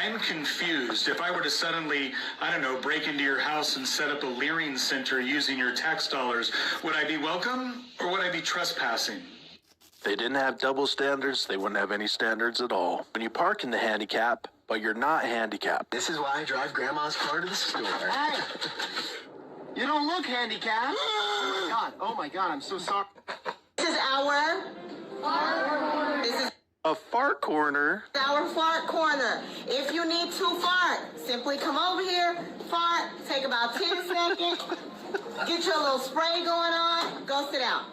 I'm confused. If I were to suddenly, I don't know, break into your house and set up a Leering Center using your tax dollars, would I be welcome or would I be trespassing? They didn't have double standards. They wouldn't have any standards at all. When you park in the handicap, but you're not handicapped. This is why I drive Grandma's car to the store. Hey! You don't look handicapped. Oh my God, I'm so sorry. This is our A fart corner. fart corner. If you need to fart, simply come over here, fart, take about 10 seconds, get your little spray going on, go sit down.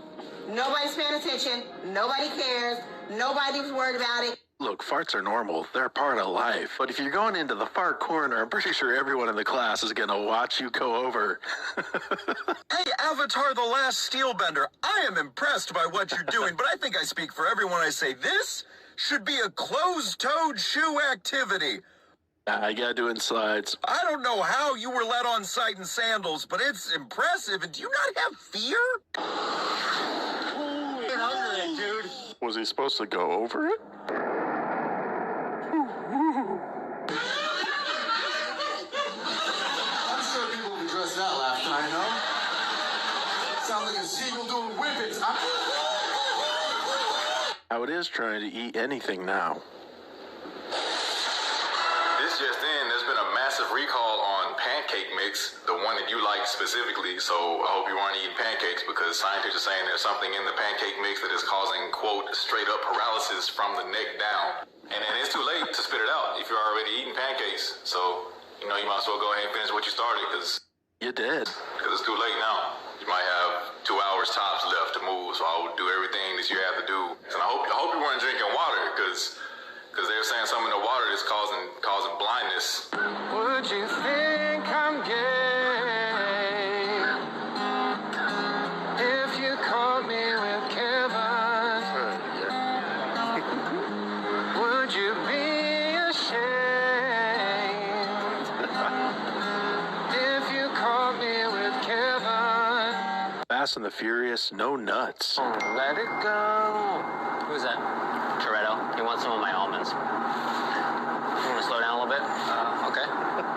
Nobody's paying attention. Nobody cares. Nobody's worried about it. Look, farts are normal. They're part of life. But if you're going into the fart corner, I'm pretty sure everyone in the class is going to watch you go over. Hey, Avatar the Last Steelbender, I am impressed by what you're doing, but I think I speak for everyone I say this should be a closed-toed shoe activity. I got doing slides. I don't know how you were let on site in sandals, but it's impressive. And do you not have fear? Get under it, dude. Was he supposed to go over it? I'm sure people will be dressed out last night, no? Sounds like a seagull doing whippets. How it is trying to eat anything now. This just in, there's been a massive recall on pancake mix, the one that you like specifically, so I hope you aren't eating pancakes because scientists are saying there's something in the pancake mix that is causing, quote, straight up paralysis from the neck down. And it's too late to spit it out if you're already eating pancakes, so, you know, you might as well go ahead and finish what you started because You did. it's too late now. You might have 2 hours tops left to move, so I'll do everything that you have to do. And I hope you weren't drinking water because they're saying something in the water is causing blindness. Would you think I'm gay if you caught me with Kevin? Would you be ashamed if you caught me with Kevin? Fast and the Furious, no nuts. Let it go. Who's that? Toretto. He wants some of my almonds. You want to slow down a little bit? Okay.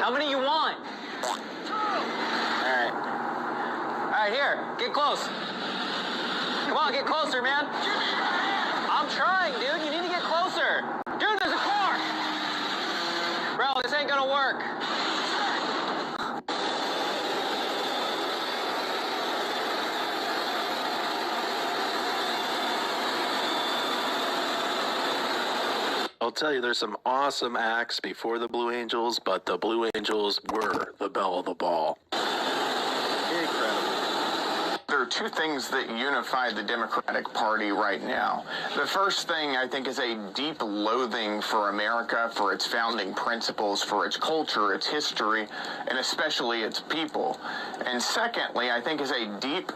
How many you want? All right, here. Get close. Come on, get closer, man. I'm trying, dude. You need to get closer. Dude, there's a car. Bro, this ain't gonna work. I'll tell you, there's some awesome acts before the Blue Angels, but the Blue Angels were the belle of the ball. Incredible. There are two things that unify the Democratic Party right now. The first thing, I think, is a deep loathing for America, for its founding principles, for its culture, its history, and especially its people. And secondly, I think, is a deep,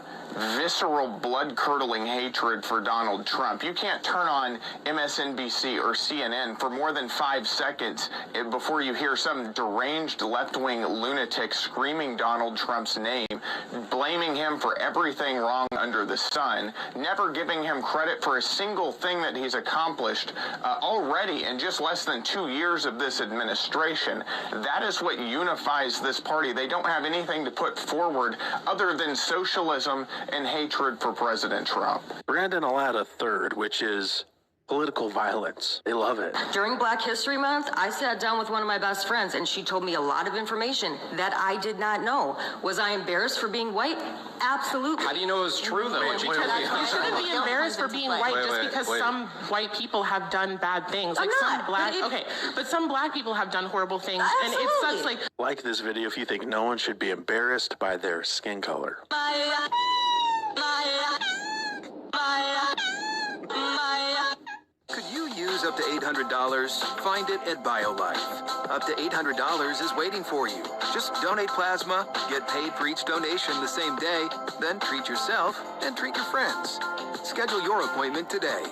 visceral, blood-curdling hatred for Donald Trump. You can't turn on MSNBC or CNN for more than 5 seconds before you hear some deranged left-wing lunatic screaming Donald Trump's name, blaming him for everything wrong under the sun, never giving him credit for a single thing that he's accomplished already in just less than 2 years of this administration. That is what unifies this party. They don't have anything to put forward other than socialism and hatred for President Trump. Brandon will add a third, which is political violence. They love it. During Black History Month, I sat down with one of my best friends and she told me a lot of information that I did not know. Was I embarrassed for being white? Absolutely. How do you know it's true, though? You shouldn't be embarrassed for being white just because some white people have done bad things. Like some black, but some black people have done horrible things, and it's such Like this video if you think no one should be embarrassed by their skin color. Could you use up to $800? Find it at BioLife. Up to $800 is waiting for you. Just donate plasma, get paid for each donation the same day, then treat yourself and treat your friends. Schedule your appointment today.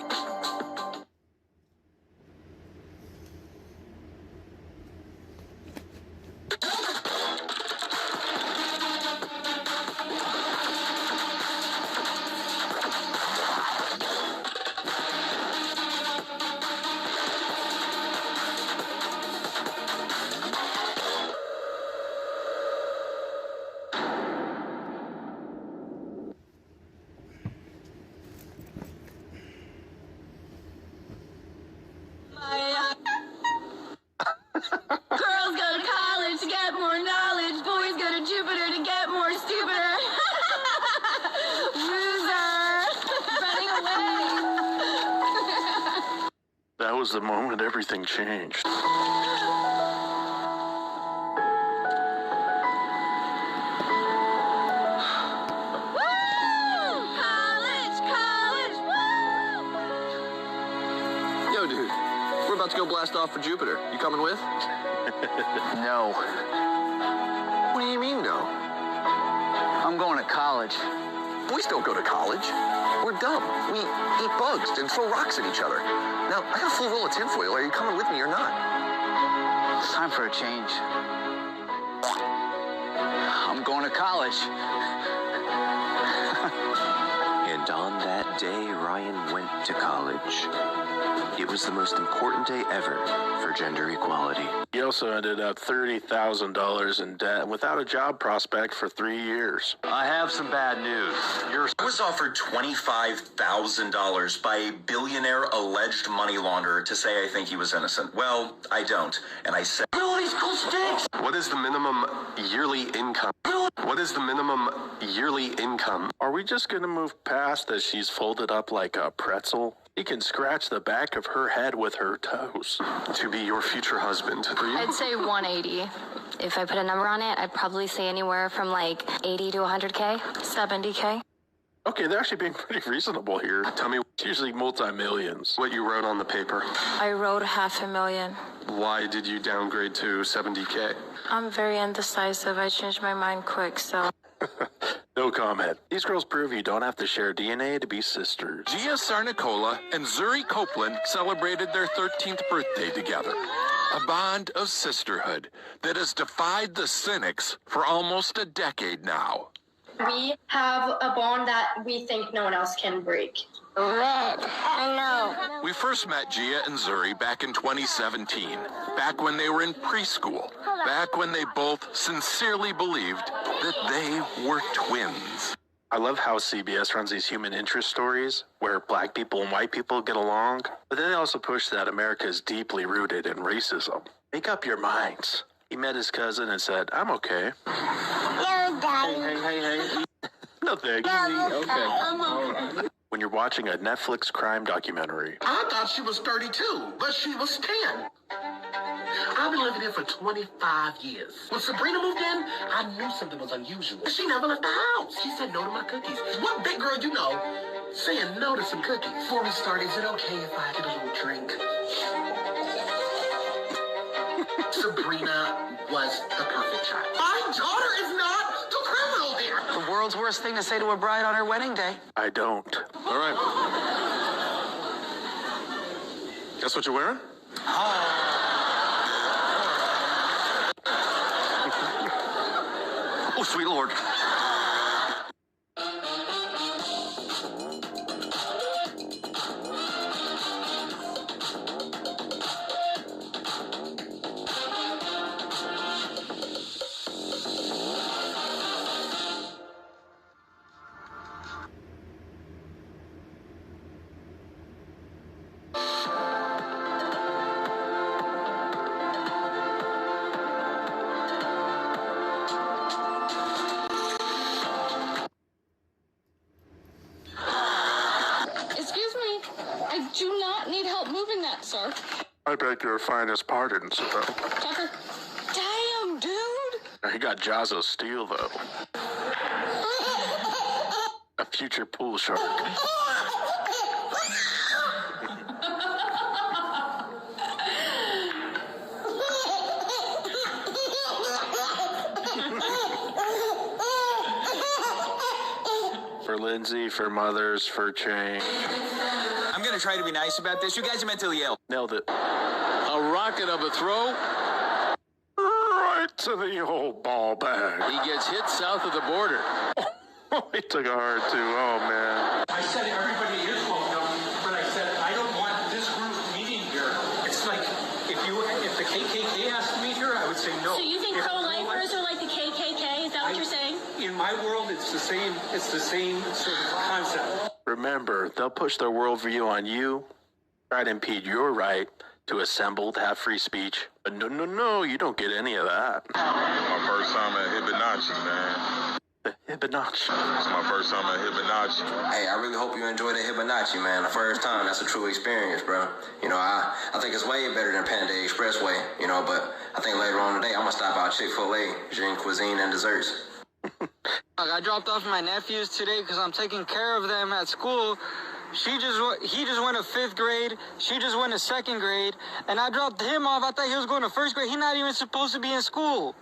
was the moment everything changed. Yo, dude, we're about to go blast off for Jupiter. You coming with? No. What do you mean, no? I'm going to college. Boys don't go to college. We're dumb. We eat bugs and throw rocks at each other. Now, I got a full roll of tinfoil. Are you coming with me or not? It's time for a change. I'm going to college. And on that day, Ryan went to college. It was the most important day ever for gender equality. He also ended up $30,000 in debt without a job prospect for 3 years. I have some bad news. I was offered $25,000 by a billionaire alleged money launderer to say I think he was innocent. Well, I don't. And I said, What is the minimum yearly income? What is the minimum yearly income? Are we just going to move past that she's folded up like a pretzel? He can scratch the back of her head with her toes. To be your future husband. For you? I'd say 180. If I put a number on it, I'd probably say anywhere from like 80 to 100K, 70K. Okay, they're actually being pretty reasonable here. Tell me It's usually multi-millions. what you wrote on the paper. I wrote $500,000. Why did you downgrade to 70K? I'm very indecisive. I change my mind quick, so. No comment. These girls prove you don't have to share DNA to be sisters. Gia Sarnicola and Zuri Copeland celebrated their 13th birthday together. A bond of sisterhood that has defied the cynics for almost a decade now. We have a bond that we think no one else can break. Red. I know. We first met Gia and Zuri back in 2017, back when they were in preschool, back when they both sincerely believed that they were twins. I love how CBS runs these human interest stories where black people and white people get along, but then they also push that America is deeply rooted in racism. Make up your minds. He met his cousin and said, I'm okay. No, Daddy. Hey. No thanks. Okay. When you're watching a Netflix crime documentary. I thought she was 32, but she was 10. I've been living here for 25 years. When Sabrina moved in, I knew something was unusual. She never left the house. She said no to my cookies. What big girl you know saying no to some cookies? Before we start, is it okay if I get a little drink? Sabrina was the perfect child. My daughter is not the criminal here. The world's worst thing to say to a bride on her wedding day. I don't. All right. Guess what you're wearing? Oh, sweet Lord. Excuse me, I do not need help moving that, sir. I beg your finest pardon, sir. Tucker. Damn, dude. He got Jazzo Steel, though. A future pool shark. For Lindsay, for mothers, for change. I'm gonna try to be nice about this. You guys are mentally ill. Nailed it. A rocket of a throw. Right to the old ball bag. He gets hit south of the border. He took a hard two. Oh, man. I said everybody is welcome, but I said I don't want this group meeting here. It's like if the KKK has to meet here, I would say no. So you think If pro-lifers are like the KKK? Is that what you're saying? In my world, it's the same sort of concept. Remember, they'll push their worldview on you, try to impede your right to assemble, to have free speech. But no, you don't get any of that. My first time at Hibonacci, man. The Hibonacci. It's my first time at Hibonacci. Hey, I really hope you enjoy the Hibonacci, man. The first time, that's a true experience, bro. You know, I think it's way better than Panda Expressway, you know, but I think later on today, I'm going to stop out Chick-fil-A, Jean Cuisine, and desserts. I dropped off my nephews today because I'm taking care of them at school. He just went to 5th grade. She just went to 2nd grade. And I dropped him off. I thought he was going to 1st grade. He's not even supposed to be in school.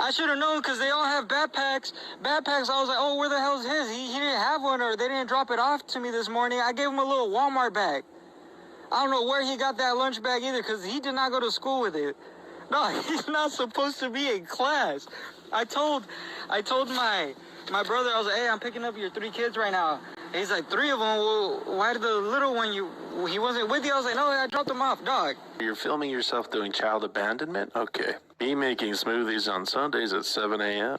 I should have known because they all have backpacks. I was like, oh, where the hell's his? He didn't have one, or they didn't drop it off to me this morning. I gave him a little Walmart bag. I don't know where he got that lunch bag either because he did not go to school with it. No, he's not supposed to be in class. I told my brother, I was like, hey, I'm picking up your 3 kids right now. He's like, 3 of them? Well, why did the little one, he wasn't with you? I was like, no, I dropped him off, dog. You're filming yourself doing child abandonment? Okay. Me making smoothies on Sundays at 7 a.m.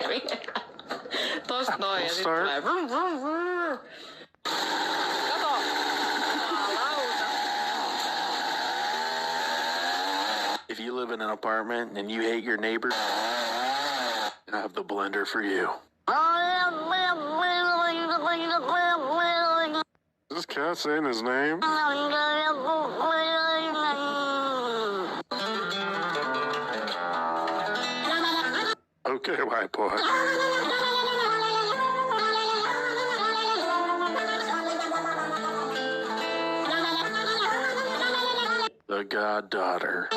We'll start. If you live in an apartment and you hate your neighbor, I have the blender for you. Is this cat saying his name? Okay, white boy. The goddaughter.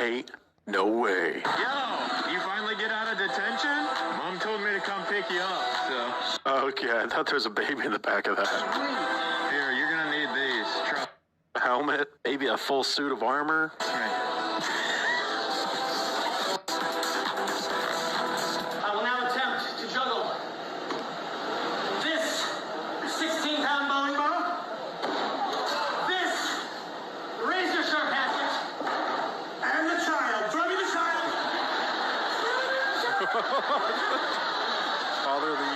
Ain't no way. Yo, you finally get out of detention? Mom told me to come pick you up, so. Okay, I thought there was a baby in the back of that. Here, you're gonna need these. A helmet, maybe a full suit of armor. Right. I will now attempt to juggle this 16-pound bowling ball, this razor sharp hatchet, and the child. Throw me the child. Father of the year?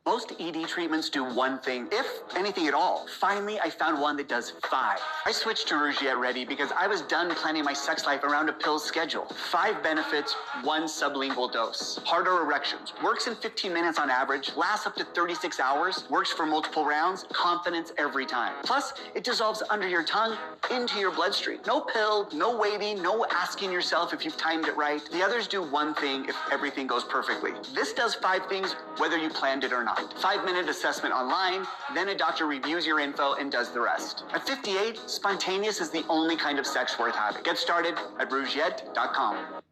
Most ED treatments do one thing, if anything at all. Finally, I found one that does 5. I switched to Rougiette Ready because I was done planning my sex life around a pill schedule. 5 benefits, 1 sublingual dose. Harder erections. Works in 15 minutes on average, lasts up to 36 hours, works for multiple rounds, confidence every time. Plus, it dissolves under your tongue into your bloodstream. No pill, no waiting, no asking yourself if you've timed it right. The others do one thing if everything goes perfectly. This does 5 things whether you planned it or not. 5-minute assessment online, then a doctor reviews your info and does the rest. At 58, spontaneous is the only kind of sex worth having. Get started at Rougiette.com.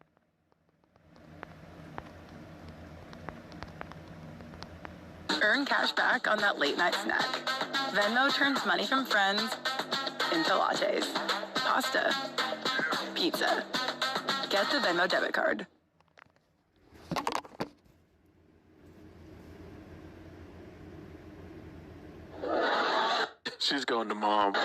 Earn cash back on that late night snack. Venmo turns money from friends into lattes, pasta, pizza. Get the Venmo debit card. She's going to mom.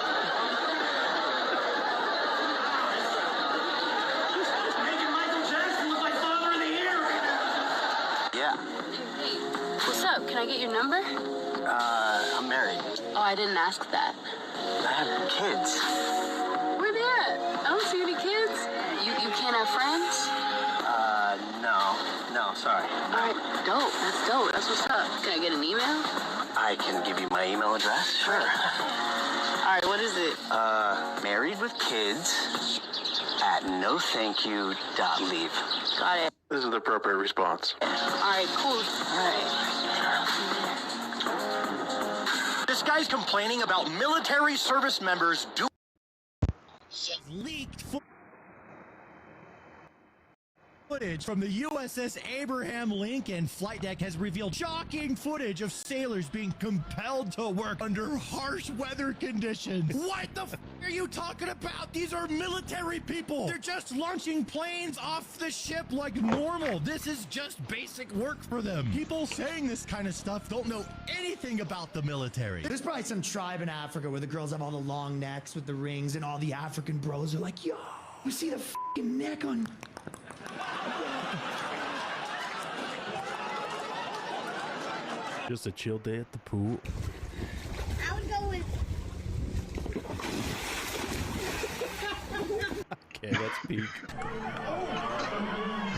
Yeah. What's up? Can I get your number? I'm married. Oh, I didn't ask that. I have kids. Where they at? I don't see any kids. You can't have friends? No, sorry. All right, dope. That's dope. That's what's up. Can I get an email? I can give you my email address. Sure. All right, what is it? Married with kids at nothankyou.leave. Got it. This is the appropriate response. All right, cool. All right. This guy's complaining about military service members doing leaked footage from the USS Abraham Lincoln. Flight deck has revealed shocking footage of sailors being compelled to work under harsh weather conditions. What the f are you talking about? These are military people. They're just launching planes off the ship like normal. This is just basic work for them. People saying this kind of stuff don't know anything about the military. There's probably some tribe in Africa where the girls have all the long necks with the rings and all the African bros are like, yo. You see the fucking neck on... Just a chill day at the pool. I would go with... Okay, that's peak.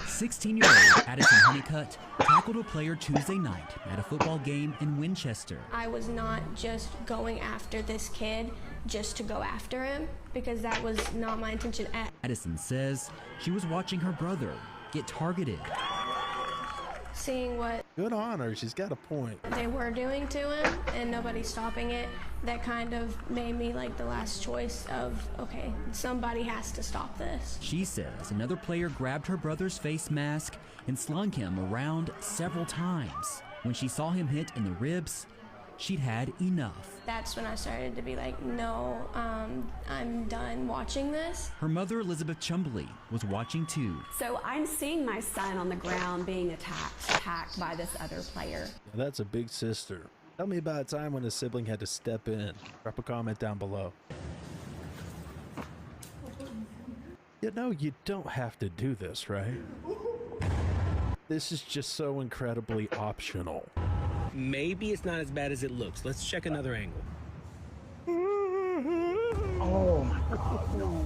16-year-old Addison Honeycutt tackled a player Tuesday night at a football game in Winchester. I was not just going after this kid just to go after him, because that was not my intention at. Addison says she was watching her brother get targeted. Seeing what Good on her. She's got a point. they were doing to him and nobody stopping it, that kind of made me like the last choice of, okay, somebody has to stop this. She says another player grabbed her brother's face mask and slung him around several times. When she saw him hit in the ribs, she'd had enough. That's when I started to be like, no, I'm done watching this. Her mother, Elizabeth Chumbley, was watching too. So I'm seeing my son on the ground being attacked by this other player. Now that's a big sister. Tell me about a time when a sibling had to step in. Drop a comment down below. You know, you don't have to do this, right? This is just so incredibly optional. Maybe it's not as bad as it looks. Let's check another angle. Oh my God, no.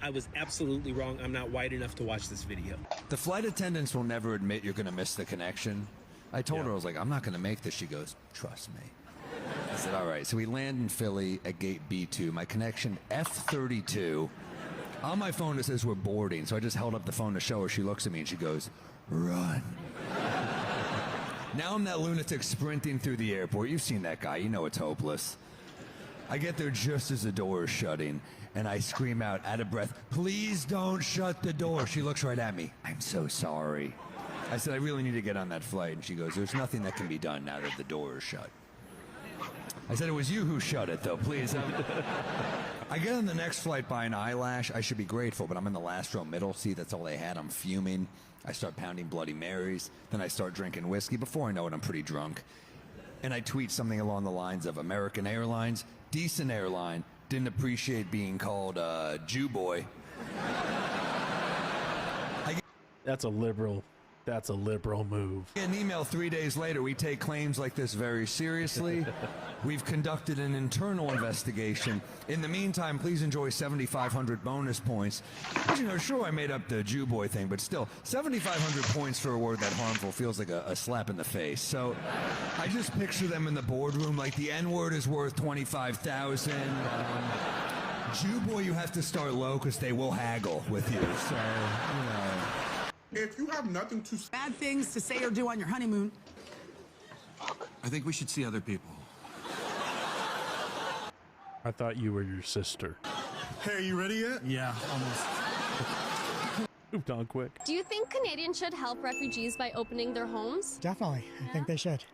I was absolutely wrong. I'm not white enough to watch this video. The flight attendants will never admit you're going to miss the connection. I told her, I was like, I'm not going to make this. She goes, trust me. I said, all right. So we land in Philly at gate B2. My connection, F32. On my phone, it says we're boarding. So I just held up the phone to show her. She looks at me and she goes, run. Now I'm that lunatic sprinting through the airport. You've seen that guy. You know it's hopeless. I get there just as the door is shutting, and I scream out of breath, please don't shut the door. She looks right at me. I'm so sorry. I said, I really need to get on that flight. And she goes, there's nothing that can be done now that the door is shut. I said, it was you who shut it, though. Please. I get on the next flight by an eyelash. I should be grateful, but I'm in the last row middle seat. That's all they had. I'm fuming. I start pounding Bloody Marys. Then I start drinking whiskey. Before I know it, I'm pretty drunk. And I tweet something along the lines of American Airlines, decent airline, didn't appreciate being called Jew boy. That's a liberal move. An email 3 days later, we take claims like this very seriously. We've conducted an internal investigation. In the meantime, please enjoy 7,500 bonus points. You know, sure, I made up the Jew boy thing, but still, 7,500 points for a word that harmful feels like a slap in the face. So I just picture them in the boardroom like the N-word is worth 25,000. Jew boy, you have to start low because they will haggle with you. So, you know. If you have nothing to bad things to say or do on your honeymoon, I think we should see other people. I thought you were your sister. Hey, are you ready yet? Yeah, almost. Moved on quick. Do you think Canadians should help refugees by opening their homes? Definitely. I think they should.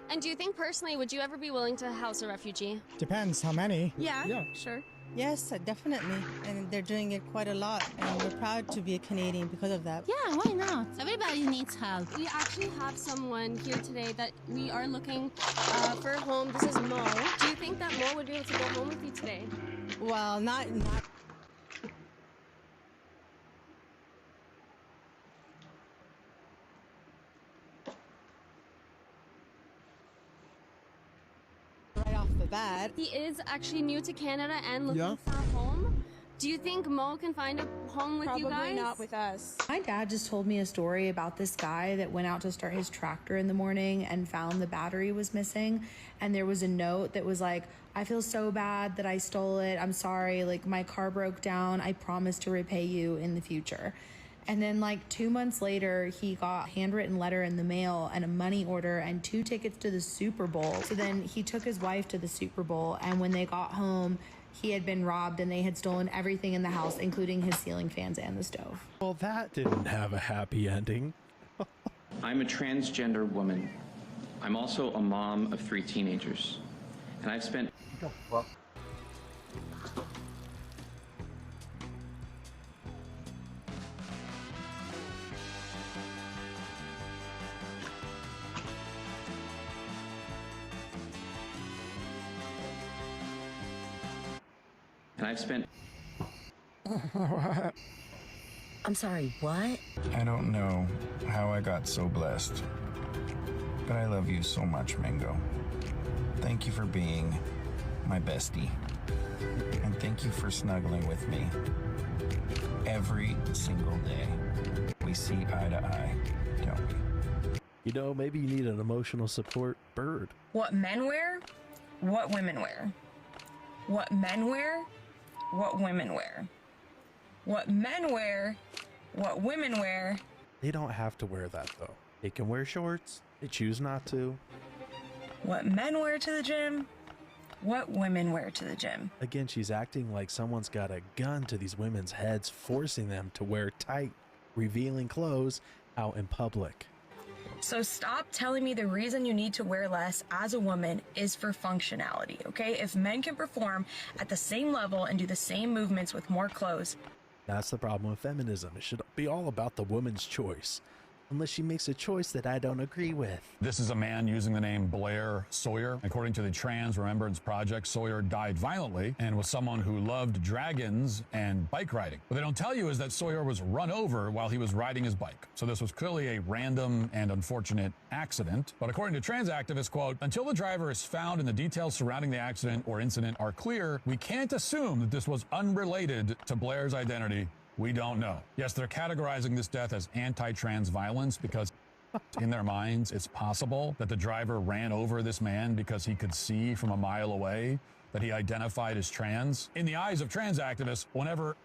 And do you think personally, would you ever be willing to house a refugee? Depends how many. Yeah, sure. Yes, definitely. And they're doing it quite a lot. And we're proud to be a Canadian because of that. Yeah, why not? Everybody needs help. We actually have someone here today that we are looking for a home. This is Mo. Do you think that Mo would be able to go home with you today? Well, not right off the bat. He is actually new to Canada and looking for a home. Do you think Mo can find a home with you guys? Probably not with us. My dad just told me a story about this guy that went out to start his tractor in the morning and found the battery was missing. And there was a note that was like, I feel so bad that I stole it. I'm sorry. Like, my car broke down. I promise to repay you in the future. And then like 2 months later, he got a handwritten letter in the mail and a money order and 2 tickets to the Super Bowl. So then he took his wife to the Super Bowl, and when they got home, he had been robbed and they had stolen everything in the house, including his ceiling fans and the stove. Well, that didn't have a happy ending. I'm a transgender woman. I'm also a mom of 3 teenagers. And I've spent... I'm sorry, what? I don't know how I got so blessed, but I love you so much, Mingo. Thank you for being my bestie, and thank you for snuggling with me every single day. We see eye to eye, don't we? You know, maybe you need an emotional support bird. What men wear, what women wear. What men wear, what women wear. What men wear, what women wear. They don't have to wear that though. They can wear shorts. They choose not to. What men wear to the gym, what women wear to the gym. Again, she's acting like someone's got a gun to these women's heads, forcing them to wear tight, revealing clothes out in public. So stop telling me the reason you need to wear less as a woman is for functionality, okay? If men can perform at the same level and do the same movements with more clothes. That's the problem with feminism. It should be all about the woman's choice. Unless she makes a choice that I don't agree with. This is a man using the name Blair Sawyer. According to the Trans Remembrance Project, Sawyer died violently and was someone who loved dragons and bike riding. What they don't tell you is that Sawyer was run over while he was riding his bike. So this was clearly a random and unfortunate accident. But according to trans activists, quote, until the driver is found and the details surrounding the accident or incident are clear, we can't assume that this was unrelated to Blair's identity. We don't know. Yes, they're categorizing this death as anti-trans violence because in their minds, it's possible that the driver ran over this man because he could see from a mile away that he identified as trans. In the eyes of trans activists, whenever,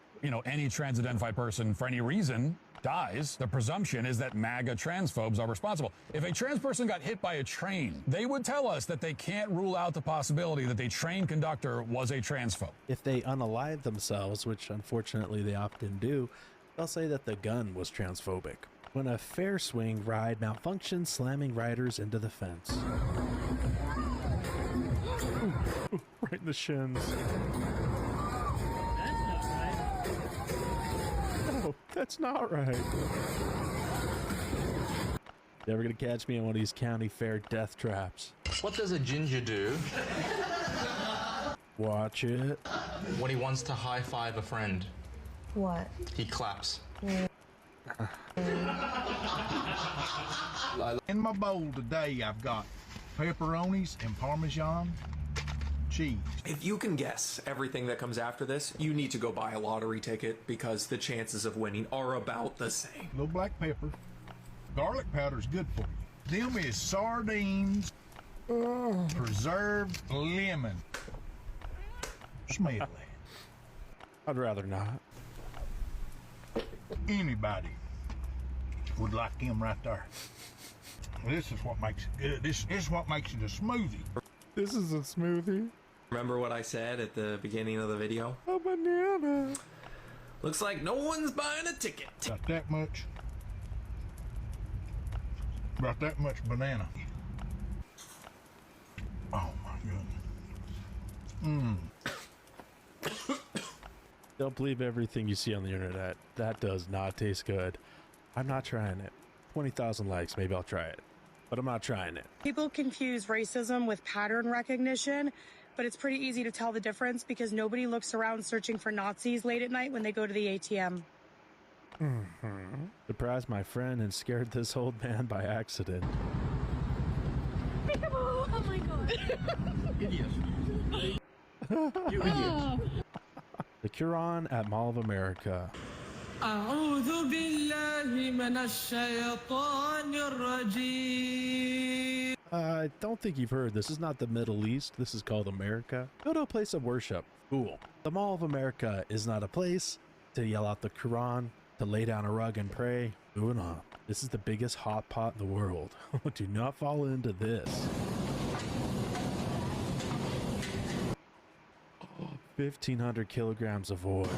any trans-identified person for any reason dies, the presumption is that MAGA transphobes are responsible. If a trans person got hit by a train, they would tell us that they can't rule out the possibility that the train conductor was a transphobe. If they unalive themselves, which unfortunately they often do, they'll say that the gun was transphobic. When a fair swing ride malfunctions, slamming riders into the fence. Ooh, right in the shins. That's not right. Never gonna catch me on one of these county fair death traps. What does a ginger do? Watch it. When he wants to high-five a friend. What? He claps. In my bowl today, I've got pepperonis and Parmesan cheese. If you can guess everything that comes after this, you need to go buy a lottery ticket because the chances of winning are about the same. Little black pepper. Garlic powder's good for you. Them is sardines, preserved lemon. Smell it. I'd rather not. Anybody would like them right there. This is what makes it good. This is what makes it a smoothie. This is a smoothie. Remember what I said at the beginning of the video? A banana. Looks like no one's buying a ticket. Got that much. About that much banana. Oh my goodness. Don't believe everything you see on the internet. That does not taste good. I'm not trying it. 20,000 likes, maybe I'll try it. But I'm not trying it. People confuse racism with pattern recognition, but it's pretty easy to tell the difference because nobody looks around searching for Nazis late at night when they go to the ATM. Surprised my friend and scared this old man by accident. Oh my god. Idiot. You idiot. The Quran at Mall of America. أعوذ بالله من الشيطان الرجيم. I don't think you've heard. This is not the Middle East. This is called America. Go to a place of worship. Cool. The Mall of America is not a place to yell out the Quran, to lay down a rug and pray. Moving on. This is the biggest hot pot in the world. Do not fall into this. 1,500 kilograms of oil.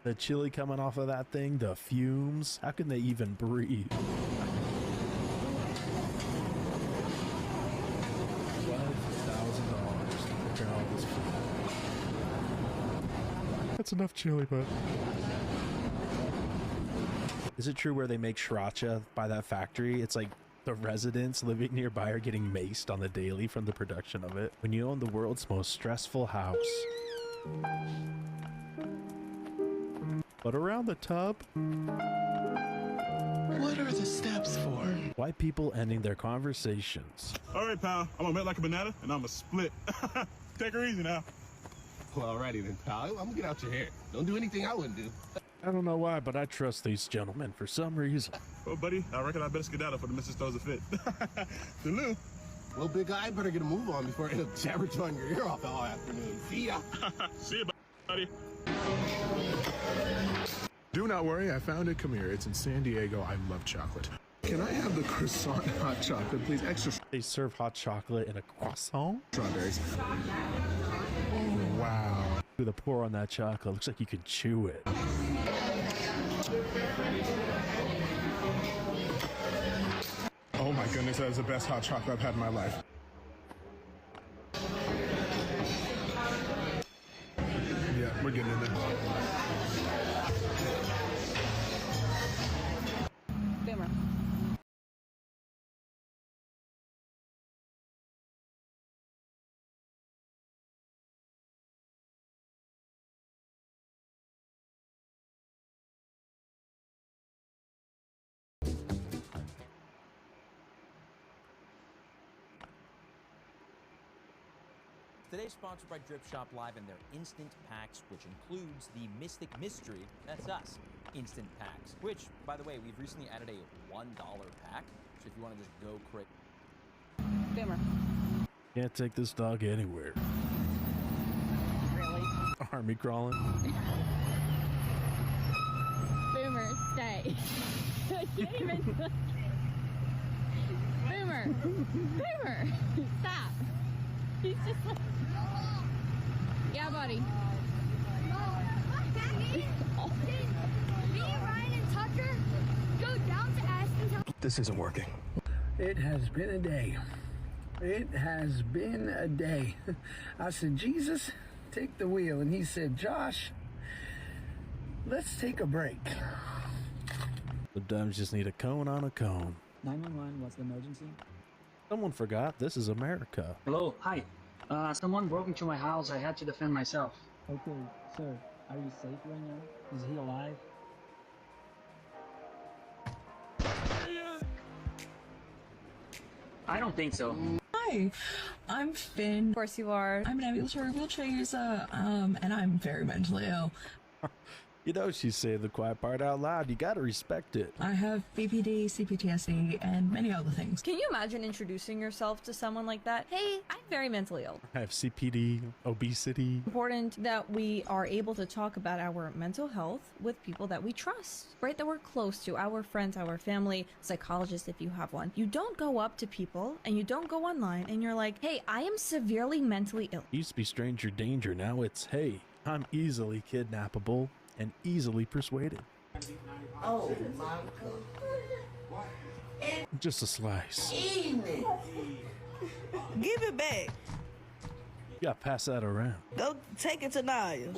The chili coming off of that thing, the fumes. How can they even breathe? $12,000. That's enough chili, but is it true where they make sriracha by that factory? It's like the residents living nearby are getting maced on the daily from the production of it. When you own the world's most stressful house. but around the tub. What are the steps for? White people ending their conversations. All right, pal. I'm gonna make like a banana and I'm gonna split. Take her easy now. Well, alrighty then, pal. I'm gonna get out your hair. Don't do anything I wouldn't do. I don't know why, but I trust these gentlemen for some reason. Well, buddy, I reckon I better skedaddle for the missus throws a fit. Salute. Well, big guy, I better get a move on before I end up jabber-jawing your ear off all afternoon. See ya. See ya, buddy. Do not worry, I found it. Come here. It's in San Diego. I love chocolate. Can I have the croissant hot chocolate, please? Extra. They serve hot chocolate in a croissant? Strawberries. Oh, wow. With the pour on that chocolate, looks like you could chew it. Oh my goodness, that is the best hot chocolate I've had in my life. Yeah, we're getting in there. Boomer. Today's sponsored by Drip Shop Live and their Instant Packs, which includes the Mystic Mystery, that's us, Instant Packs, which, by the way, we've recently added a $1 pack, so if you want to just go crazy. Boomer. Can't take this dog anywhere. Really? Army crawling. Boomer, stay. I can't even. Boomer. Boomer. Stop. He's just like. Yeah, buddy. Me, Ryan, and Tucker go down to Aspen. This isn't working. It has been a day. It has been a day. I said, Jesus, take the wheel. And he said, Josh, let's take a break. Sometimes you just need a cone on a cone. 911, what's the emergency? Someone forgot this is America. Hello, hi. Someone broke into my house. I had to defend myself. Okay, sir, are you safe right now? Is he alive? I don't think so. Hi, I'm Finn. Of course you are. I'm an ambulatory wheelchair user, and I'm very mentally ill. You know, she's saying the quiet part out loud. You gotta respect it. I have BPD, CPTSD, and many other things. Can you imagine introducing yourself to someone like that? Hey, I'm very mentally ill. I have CPD, obesity. Important that we are able to talk about our mental health with people that we trust, right? That we're close to, our friends, our family, psychologists if you have one. You don't go up to people and you don't go online and you're like, hey, I am severely mentally ill. It used to be stranger danger. Now it's, hey, I'm easily kidnappable and easily persuaded. Oh my God. Just a slice. Eating it. Give it back. You gotta pass that around. Go take it to Naya.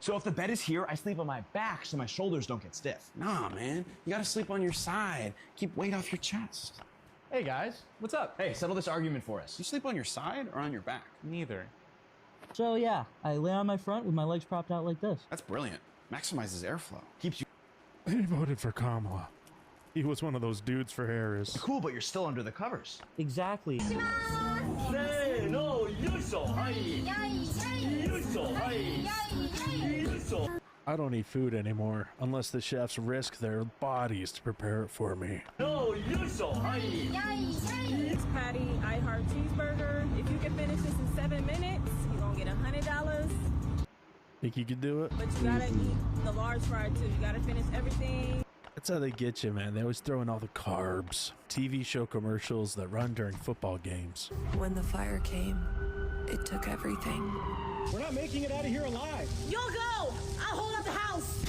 So if the bed is here, I sleep on my back so my shoulders don't get stiff. Nah, man. You gotta sleep on your side. Keep weight off your chest. Hey, guys. What's up? Hey, settle this argument for us. You sleep on your side or on your back? Neither. So yeah, I lay on my front with my legs propped out like this. That's brilliant. Maximizes airflow. Keeps you... He voted for Kamala. He was one of those dudes for Harris. Cool, but you're still under the covers. Exactly. I don't eat food anymore unless the chefs risk their bodies to prepare it for me. It's Patty, I Heart Cheeseburger. If you can finish this in 7 minutes, you're gonna get $100. Think you could do it? But you gotta eat the large fry too. You gotta finish everything. That's how they get you, man. They always throw in all the carbs. TV show commercials that run during football games. When the fire came, it took everything. We're not making it out of here alive. You'll go! I'll hold up the house!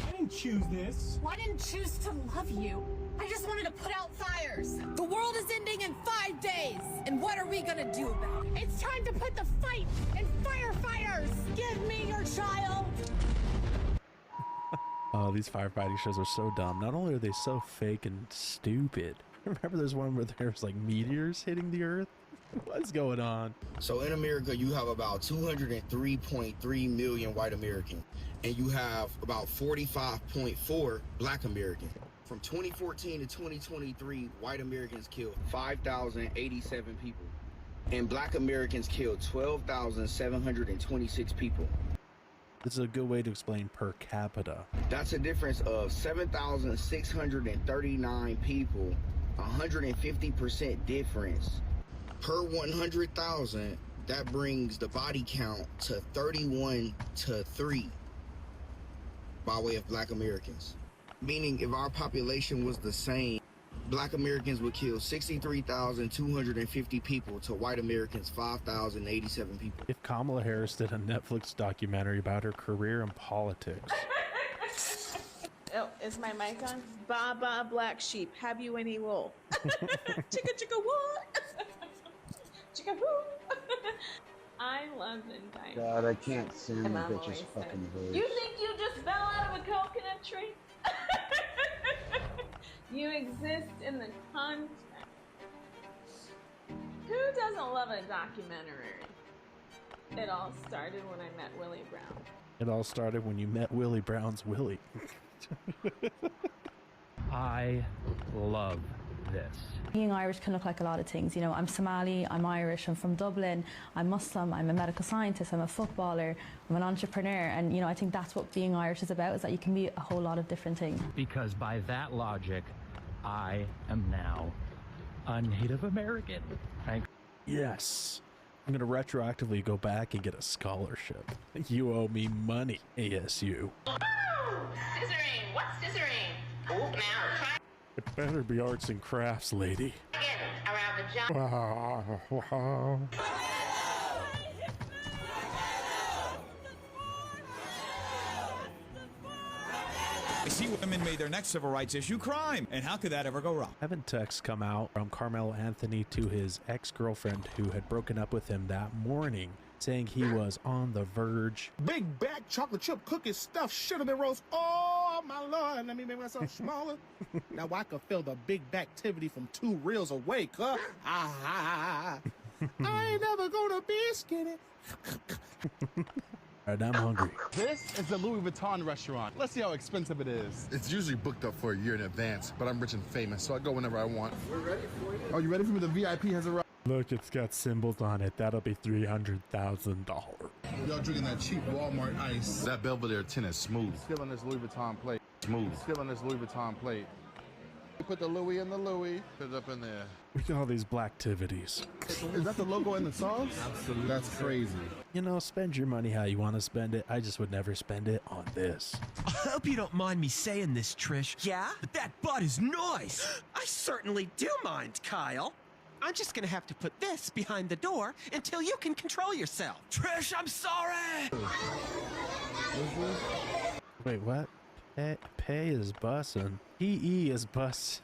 I didn't choose this. Well, I didn't choose to love you. I just wanted to put out fires. The world is ending in 5 days, and what are we gonna do about it? It's time to put the fight in firefighters. Give me your child. Oh, these firefighting shows are so dumb. Not only are they so fake and stupid. Remember there's one where there's like meteors hitting the earth? What's going on? So in America, you have about 203.3 million white Americans, and you have about 45.4 black Americans. From 2014 to 2023, white Americans killed 5,087 people, and black Americans killed 12,726 people. This is a good way to explain per capita. That's a difference of 7,639 people, 150% difference. Per 100,000, that brings the body count to 31 to 3 by way of black Americans. Meaning if our population was the same, black Americans would kill 63,250 people to white Americans 5,087 people. If Kamala Harris did a Netflix documentary about her career in politics. Oh, is my mic on? Ba ba black sheep, have you any wool? Chicka chicka wool. Chicka woo. I love them guys. God, I can't stand the bitch's fucking voice. You think you just fell out of a coconut tree? You exist in the context. Who doesn't love a documentary? It all started when I met Willie Brown. It all started when you met Willie Brown's Willie. I love this. Being Irish can look like a lot of things. You know, I'm Somali, I'm Irish, I'm from Dublin, I'm Muslim, I'm a medical scientist, I'm a footballer, I'm an entrepreneur. And, you know, I think that's what being Irish is about, is that you can be a whole lot of different things. Because by that logic, I am now a Native American. Yes. I'm going to retroactively go back and get a scholarship. You owe me money, ASU. Scissoring, what's scissoring? Oh, now try It better be arts and crafts, lady. again around the job. Wow. I see women made their next civil rights issue crime, and how could that ever go wrong? Haven't texts come out from Carmelo Anthony to his ex-girlfriend who had broken up with him that morning, saying he was on the verge. Big back chocolate chip cookies stuffed cinnamon rolls. Oh my Lord, let me make myself smaller. Now I can feel the big activity from 2 reels away, huh? I ain't never gonna be skinny. Alright, I'm hungry. This is the Louis Vuitton restaurant. Let's see how expensive it is. It's usually booked up for a year in advance, but I'm rich and famous, so I go whenever I want. We're ready for you. Are you ready for me? The VIP has arrived. Look, it's got symbols on it. That'll be $300,000. Y'all drinking that cheap Walmart ice. That Belvedere tin is smooth. Still on this Louis Vuitton plate. Smooth. Still on this Louis Vuitton plate. Put the Louis in the Louis. Put it up in there. Look at all these black activities. Is that the logo in the sauce? Absolutely. That's crazy. You know, spend your money how you want to spend it. I just would never spend it on this. I hope you don't mind me saying this, Trish. Yeah? But that butt is nice. I certainly do mind, Kyle. I'm just gonna have to put this behind the door until you can control yourself. Trish, I'm sorry! Wait, what? Pay is bussin'. PE is bus.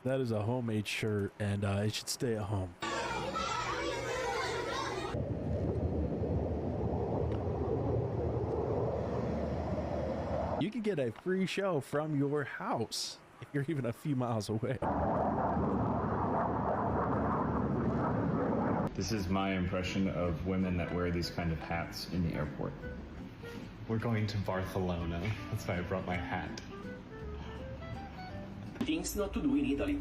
That is a homemade shirt, and it should stay at home. You can get a free show from your house if you're even a few miles away. This is my impression of women that wear these kind of hats in the airport. We're going to Barcelona. That's why I brought my hat. Things not to do in Italy.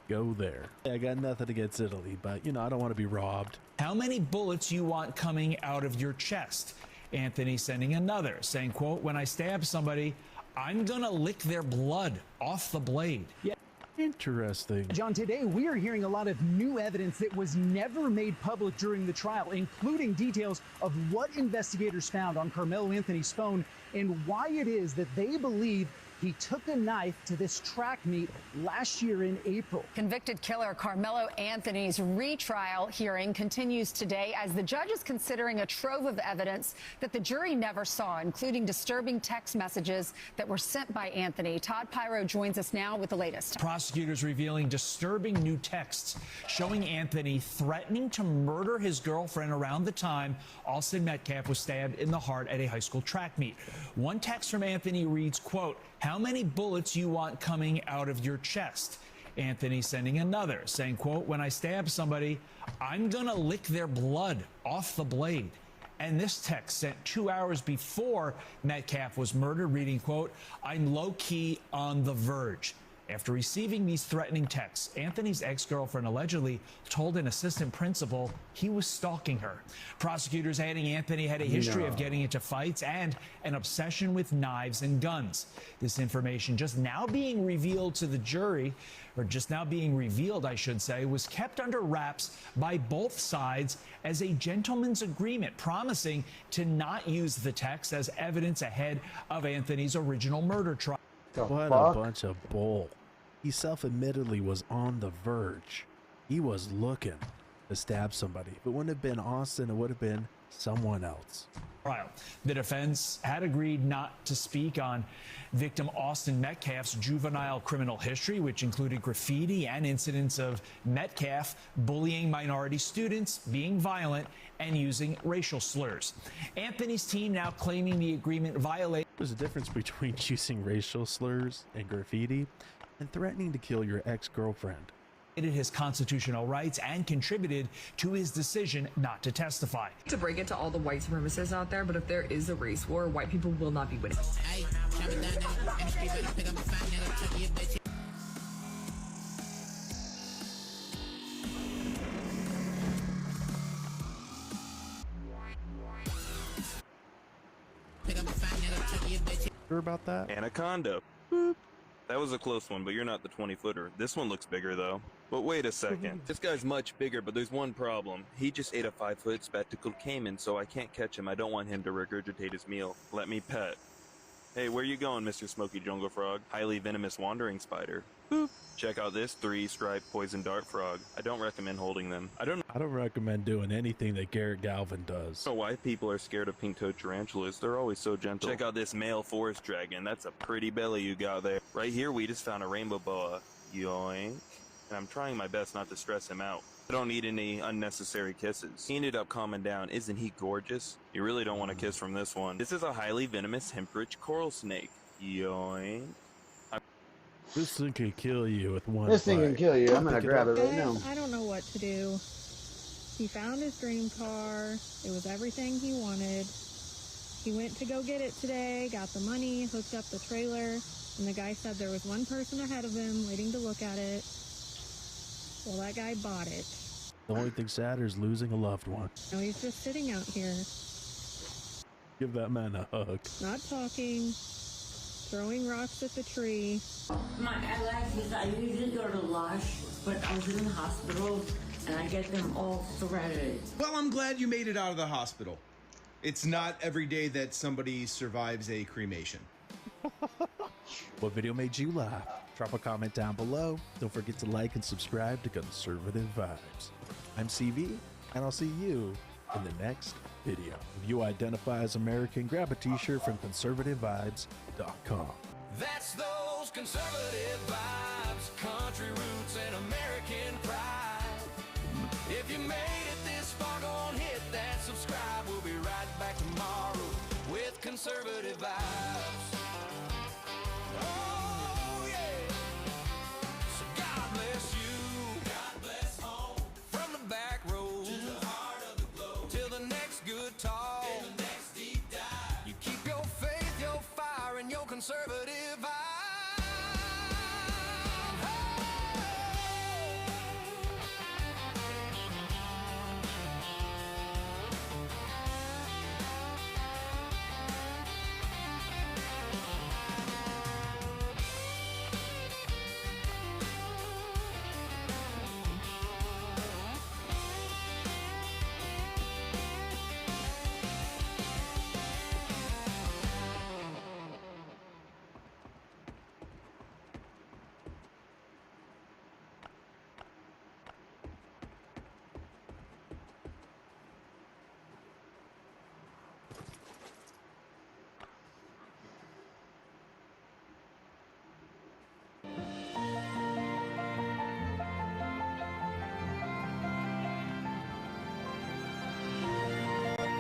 Go there. I got nothing against Italy, but you know, I don't want to be robbed. How many bullets you want coming out of your chest? Anthony sending another, saying, quote, when I stab somebody, I'm gonna lick their blood off the blade. Yeah. Interesting. John, today we are hearing a lot of new evidence that was never made public during the trial, including details of what investigators found on Carmelo Anthony's phone and why it is that they believe he took a knife to this track meet last year in April. Convicted killer Carmelo Anthony's retrial hearing continues today as the judge is considering a trove of evidence that the jury never saw, including disturbing text messages that were sent by Anthony. Todd Pyro joins us now with the latest. Prosecutors revealing disturbing new texts showing Anthony threatening to murder his girlfriend around the time Austin Metcalf was stabbed in the heart at a high school track meet. One text from Anthony reads, quote, how many bullets you want coming out of your chest? Anthony sending another, saying, quote, "When I stab somebody, I'm gonna lick their blood off the blade." And this text sent 2 hours before Metcalf was murdered, reading, quote, "I'm low-key on the verge." After receiving these threatening texts, Anthony's ex-girlfriend allegedly told an assistant principal he was stalking her. Prosecutors adding Anthony had a history of getting into fights and an obsession with knives and guns. This information just now being revealed to the jury, or just now being revealed, I should say, was kept under wraps by both sides as a gentleman's agreement, promising to not use the text as evidence ahead of Anthony's original murder trial. What a bunch of bull. He self-admittedly was on the verge. He was looking to stab somebody. If it wouldn't have been Austin, it would have been someone else. Trial. The defense had agreed not to speak on victim Austin Metcalf's juvenile criminal history, which included graffiti and incidents of Metcalf bullying minority students, being violent, and using racial slurs. Anthony's team now claiming the agreement violated. There's a difference between using racial slurs and graffiti and threatening to kill your ex-girlfriend. His constitutional rights and contributed to his decision not to testify. To break it to all the white supremacists out there, but if there is a race war, white people will not be winning. Sure about that? Anaconda. Boop. That was a close one, but you're not the 20-footer. This one looks bigger, though. But wait a second. This guy's much bigger, but there's one problem. He just ate a 5-foot spectacled caiman, so I can't catch him. I don't want him to regurgitate his meal. Let me pet. Hey, where you going, Mr. Smoky Jungle Frog? Highly venomous wandering spider. Boop. Check out this 3-striped poison dart frog. I don't recommend holding them. I don't recommend doing anything that Garrett Galvin does. know why people are scared of pink-toed tarantulas. They're always so gentle. Check out this male forest dragon. That's a pretty belly you got there. Right here, we just found a rainbow boa. Yoink. And I'm trying my best not to stress him out. I don't need any unnecessary kisses. He ended up calming down. Isn't he gorgeous? You really don't want a kiss from this one. This is a highly venomous hemp-rich coral snake. Yoink. This thing can kill you with one This thing can kill you. I'm gonna grab it right now. I don't know what to do. He found his dream car. It was everything he wanted. He went to go get it today, got the money, hooked up the trailer, and the guy said there was one person ahead of him waiting to look at it. Well, that guy bought it. The only thing sadder is losing a loved one. Now he's just sitting out here, Give that man a hug. not talking, throwing rocks at the tree. My eyelashes, I usually go to Lush, but I was in the hospital and I get them all threaded. Well, I'm glad you made it out of the hospital. It's not every day that somebody survives a cremation. What video made you laugh? Drop a comment down below. Don't forget to like and subscribe to Conservative Vibes. I'm CV, and I'll see you in the next video. If you identify as American, grab a t-shirt from conservativevibes.com. That's those conservative vibes, country roots and American pride. If you made it this far, go on, hit that subscribe. We'll be right back tomorrow with conservative vibes. Oh yeah. So God bless you. God bless home. From the back road to the heart of the globe. Till the next good talk. Till the next deep dive. You keep your faith, your fire, and your conservative vibe.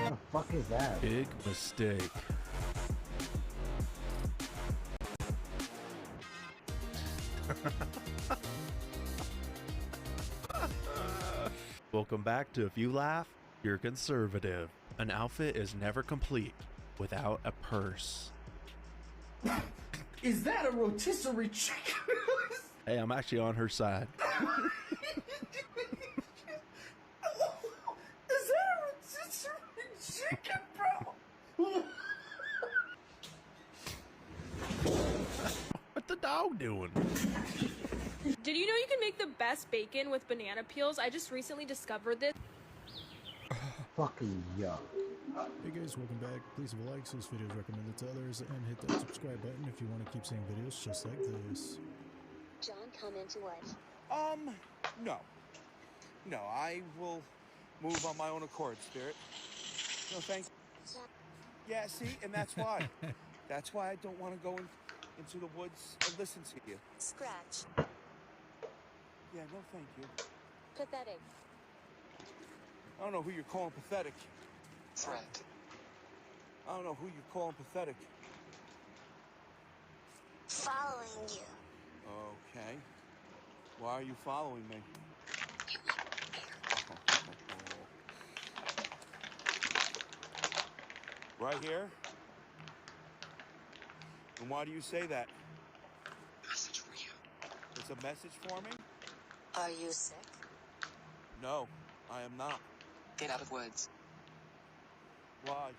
What the fuck is that? Big mistake. Welcome back to If You Laugh, You're Conservative. An outfit is never complete without a purse. Is that a rotisserie chicken? Hey, I'm actually on her side. Is that a rotisserie chicken, bro? What the dog doing? Did you know you can make the best bacon with banana peels? I just recently discovered this. Fucking yuck. Hey guys, welcome back. Please leave a like so this video is recommended to others, and hit that subscribe button if you want to keep seeing videos just like this. John, come into what? No. No, I will move on my own accord, Spirit. No, thanks. Yeah, see, and that's why. That's why I don't want to go into the woods and listen to you. Scratch. Yeah, no, thank you. Pathetic. I don't know who you're calling pathetic. Threat. I don't know who you're calling pathetic. Following you. Okay. Why are you following me? Right here? And why do you say that? Message for you. It's a message for me? Are you sick? No, I am not. Get out of woods. Why?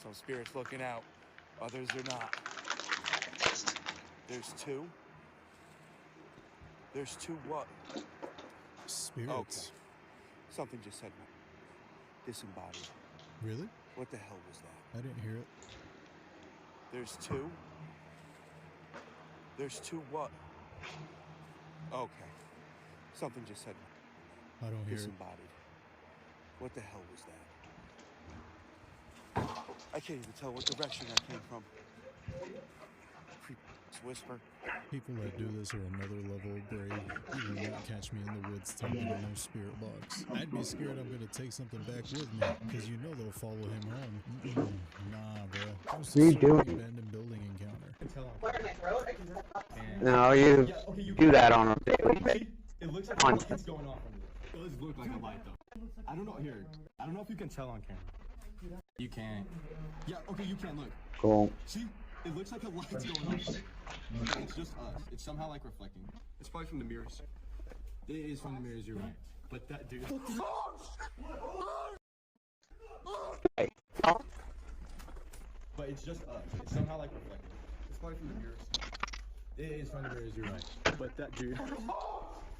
Some spirits looking out, others are not. There's two? There's two what? Spirits. Okay. Something just said disembodied. Really? What the hell was that? I didn't hear it. There's two? There's two what? Okay. Something just said I don't hear it. disembodied. What the hell was that? I can't even tell what direction that came from. Creep whisper. People that do this are another level of brave. You will not catch me in the woods taking no spirit box. I'd be scared I'm gonna take something back with me, because you know they'll follow him home. Nah, bro. That was What are you some doing? abandoned building encounter. No, you do that on a daily basis. It looks like a light's going off on you. It does look like a light though. I don't know here. I don't know if you can tell on camera. You can't. Yeah, okay, you can look. Cool. See? It looks like a light's going off. But it's just us. It's somehow like reflecting. It's probably from the mirrors. It is from the mirrors, you're right. But that dude. But it's just us. It's somehow like reflecting. It's probably from the mirrors. It is from the mirrors, you're right. But that dude.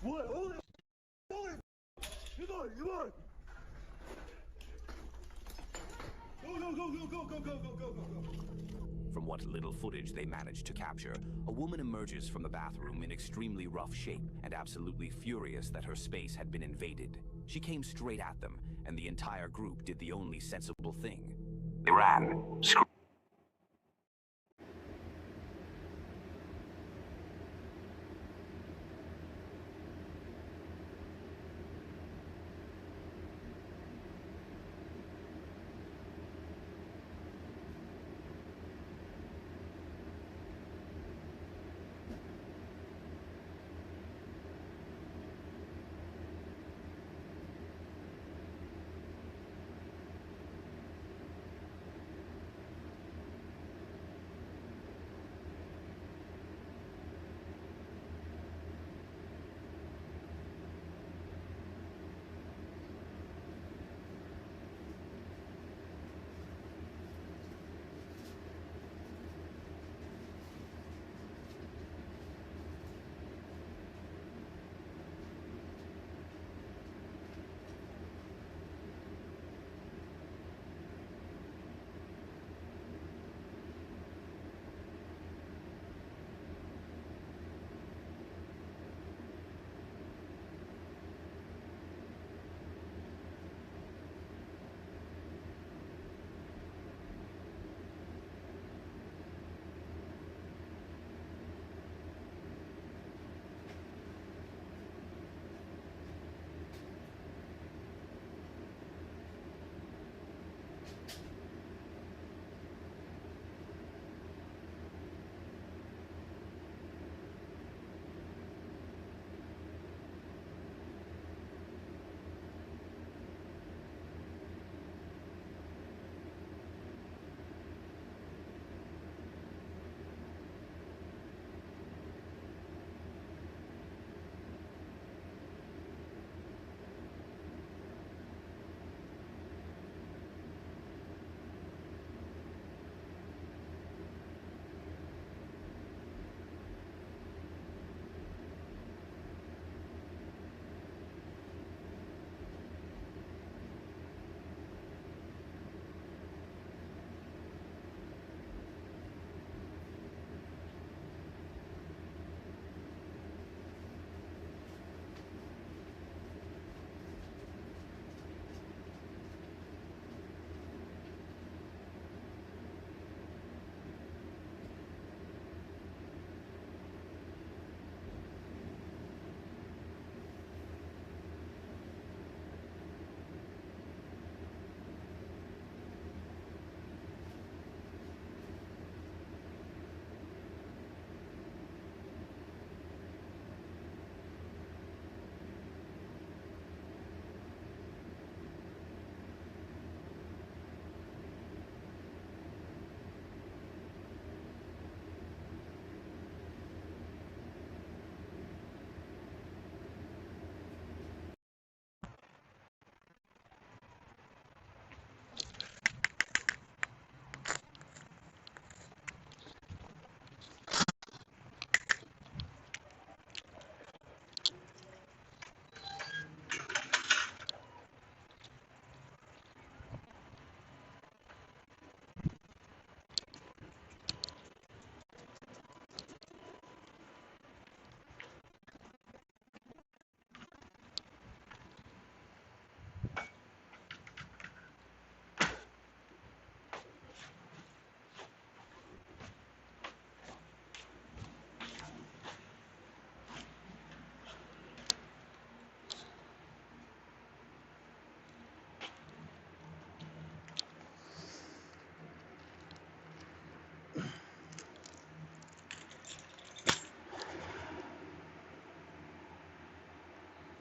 What? Hold it! Hold it! You got it! You got it! Go, go, go, go, go, go, go, go, go, go. From what little footage they managed to capture, a woman emerges from the bathroom in extremely rough shape and absolutely furious that her space had been invaded. She came straight at them, and the entire group did the only sensible thing. They ran.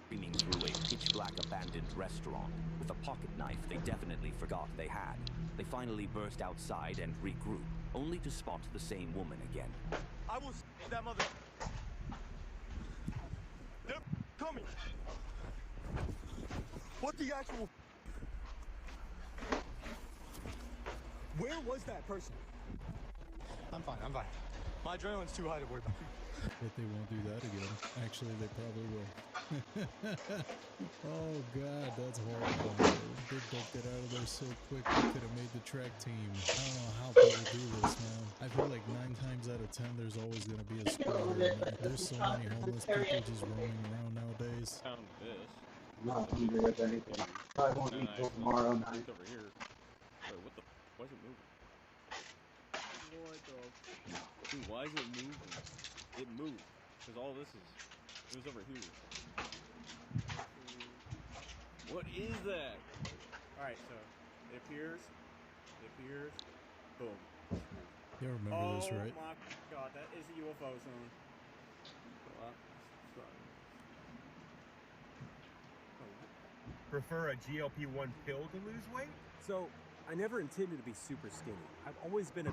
Streaming through a pitch-black abandoned restaurant with a pocket knife they definitely forgot they had. They finally burst outside and regroup, only to spot the same woman again. I will that mother. They're coming. What the actual? Where was that person? I'm fine. My adrenaline's too high to worry about. But they won't do that again. Actually, they probably will. Oh god, that's horrible. They ducked it out of there so quick they could have made the track team. I don't know how people do this, man. I feel like 9 times out of 10 there's always gonna be a squirrel in there. There's so many homeless people just roaming around nowadays. Found this. Not hungry with anything. Probably won't eat till tomorrow night. It's over here. Wait, what the? Why is it moving? What the? Dude, why is it moving? It moved. Because all this is... It was over here. What is that? Alright, so... It appears. Boom. You remember this, right? Oh my god, that is a UFO zone. Prefer a GLP-1 pill to lose weight? So, I never intended to be super skinny. I've always been a...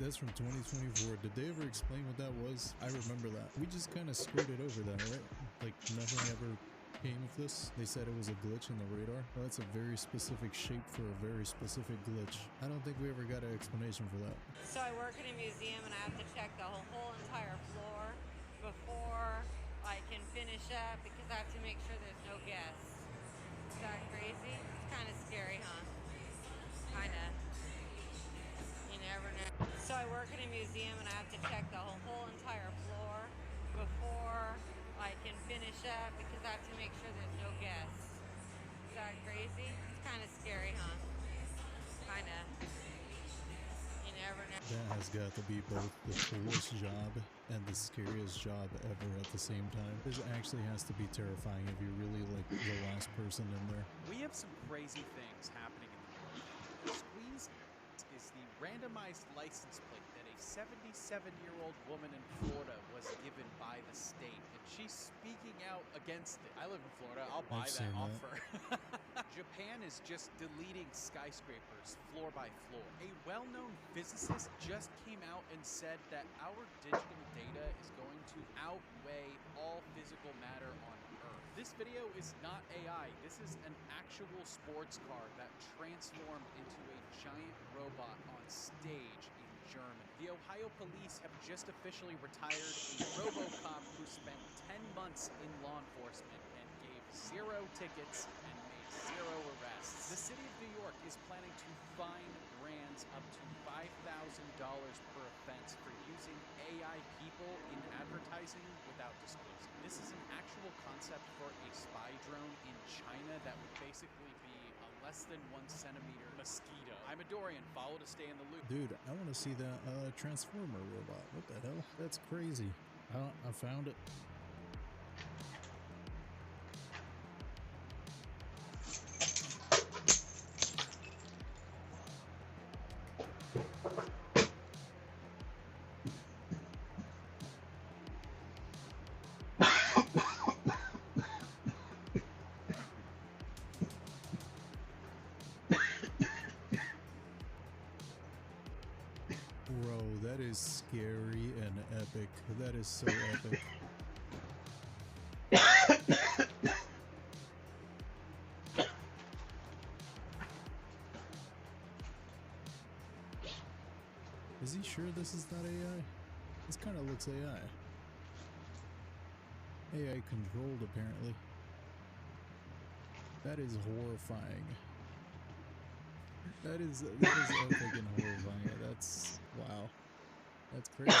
That's from 2024. Did they ever explain what that was? I remember that. We just kind of skirted over that, right? Like nothing ever came of this. They said it was a glitch in the radar. Well, that's a very specific shape for a very specific glitch. I don't think we ever got an explanation for that. So I work in a museum and I have to check the whole entire floor before I can finish up because I have to make sure there's no guests. Is that crazy? It's kind of scary, huh? Kinda. You never know. So I work in a museum and I have to check the whole entire floor before I can finish up because I have to make sure there's no guests. Is that crazy? It's kind of scary, huh? Kinda. You never know. That has got to be both the coolest job and the scariest job ever at the same time. This actually has to be terrifying if you're really like the last person in there. We have some crazy things happening in the world. The squeeze is the randomized license plate that a 77-year-old woman in Florida was given by the state, and she's speaking out against it. I live in Florida. I'll buy that offer. Japan is just deleting skyscrapers floor by floor. A well-known physicist just came out and said that our digital data is going to outweigh all physical matter on Earth. This video is not AI. This is an actual sports car that transformed into a giant robot on stage in Germany. The Ohio police have just officially retired a RoboCop who spent 10 months in law enforcement and gave 0 tickets and made 0 arrests. The city of New York is planning to fine brands up to $5,000 per offense for using AI people in advertising without disclosing. This is an actual concept for a spy drone in China that would basically be a less than 1 centimeter mosquito. I'm a Dorian. Follow to stay in the loop. Dude, I want to see that Transformer robot. What the hell? That's crazy. I found it. Bro, that is scary and epic. That is so epic. Is he sure this is not AI? This kind of looks AI. AI controlled, apparently. That is horrifying. That is epic and horrifying. That's wow. That's crazy.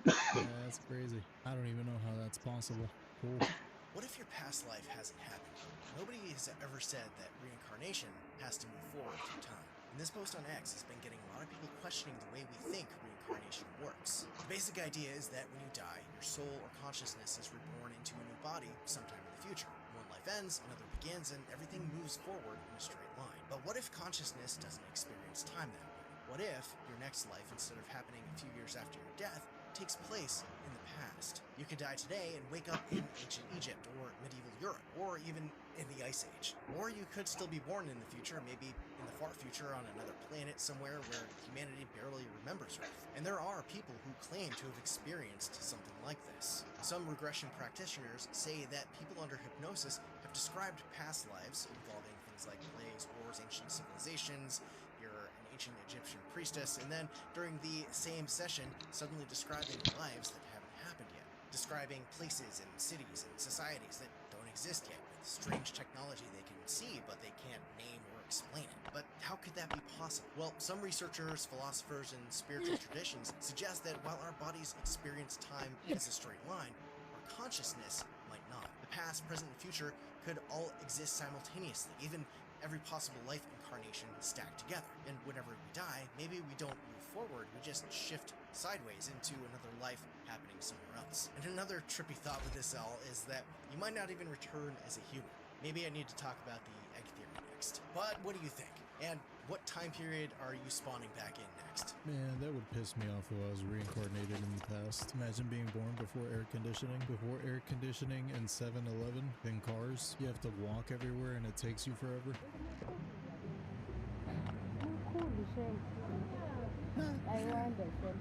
Yeah, that's crazy. I don't even know how that's possible. Cool. What if your past life hasn't happened? Nobody has ever said that reincarnation has to move forward through time. In This post on X has been getting a lot of people questioning the way we think reincarnation works. The basic idea is that when you die, your soul or consciousness is reborn into a new body sometime in the future. One life ends, another begins, and everything moves forward in a straight line. But what if consciousness doesn't experience time that way? What if your next life, instead of happening a few years after your death, takes place in the past? You could die today and wake up in ancient Egypt or medieval Europe, or even in the Ice Age. Or you could still be born in the future, maybe in the far future on another planet somewhere where humanity barely remembers Earth. And there are people who claim to have experienced something like this. Some regression practitioners say that people under hypnosis have described past lives involving things like plagues, wars, ancient civilizations. You're an ancient Egyptian priestess, and then during the same session, suddenly describing lives that haven't happened yet. Describing places and cities and societies that don't exist yet, with strange technology they can see, but they can't name or explain it. But how could that be possible? Well, some researchers, philosophers, and spiritual traditions suggest that while our bodies experience time as a straight line, our consciousness might not. The past, present, and future could all exist simultaneously, even every possible life incarnation stacked together. And whenever we die, maybe we don't move forward, we just shift sideways into another life happening somewhere else. And another trippy thought with this all is that you might not even return as a human. Maybe I need to talk about the egg theory next. But what do you think? And what time period are you spawning back in next? Man, that would piss me off if I was reincarnated in the past. Imagine being born before air conditioning. Before air conditioning and 7-Eleven and cars. You have to walk everywhere and it takes you forever.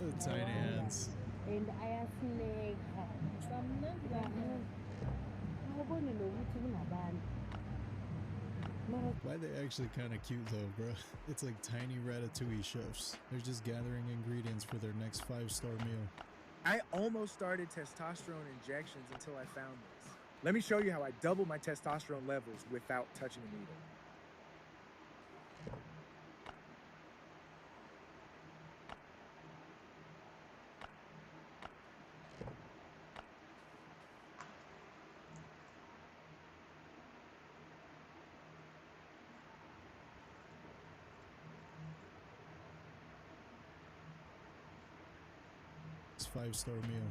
The tiny hands. And I have snake. Why they actually kind of cute though, bro? It's like tiny ratatouille chefs. They're just gathering ingredients for their next 5-star meal. I almost started testosterone injections until I found this. Let me show you how I double my testosterone levels without touching a needle. It's 5-star meal.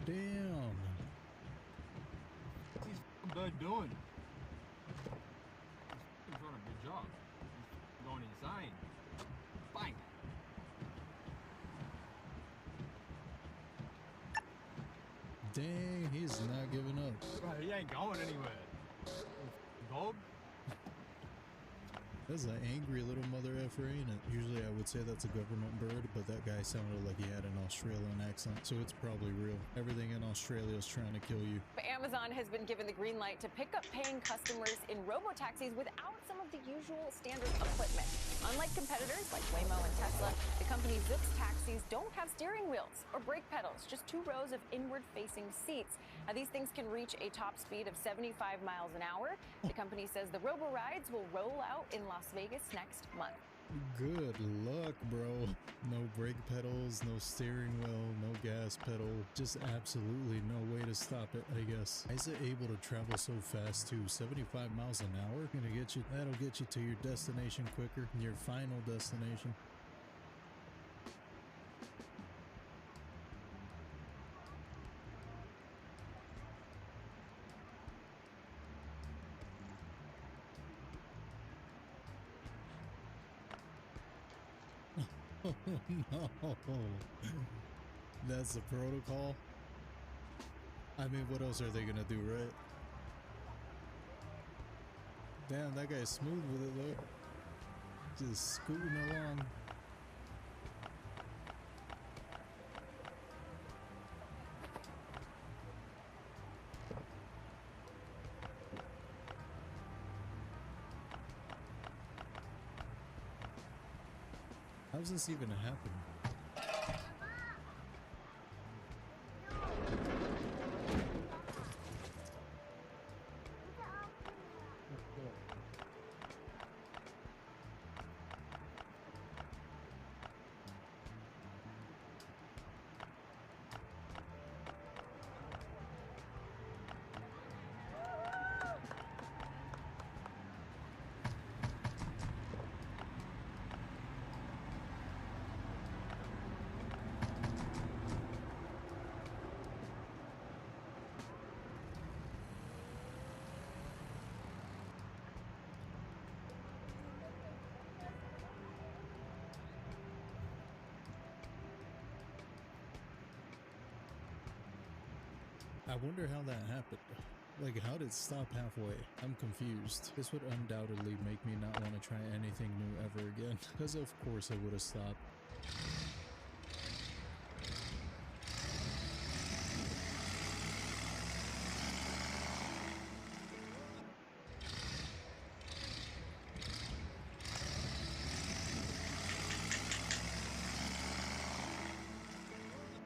Damn. What's this bird doing? He's doing a good job. He's going insane. Bang! Dang, he's not giving up. Bro, he ain't going anywhere. Dog? That's an angry little mother effer, ain't it? Usually I would say that's a government bird, but that guy sounded like he had an Australian accent, so it's probably real. Everything in Australia is trying to kill you. Amazon has been given the green light to pick up paying customers in robo-taxis without some of the usual standard equipment. Unlike competitors like Waymo and Tesla, the company Zip's taxis don't have steering wheels or brake pedals, just 2 rows of inward-facing seats. Now, these things can reach a top speed of 75 miles an hour. The company says the robo-rides will roll out in Las Vegas next month. Good luck, bro. No brake pedals, no steering wheel, no gas pedal. Just absolutely no way to stop it, I guess. Why is it able to travel so fast too? 75 miles an hour? That'll get you to your destination quicker, your final destination. Oh no, that's the protocol. I mean, what else are they gonna do, right? Damn, that guy's smooth with it though. Just scooting along. How's this even happen? I wonder how that happened. Like, how did it stop halfway? I'm confused. This would undoubtedly make me not want to try anything new ever again, because of course I would have stopped.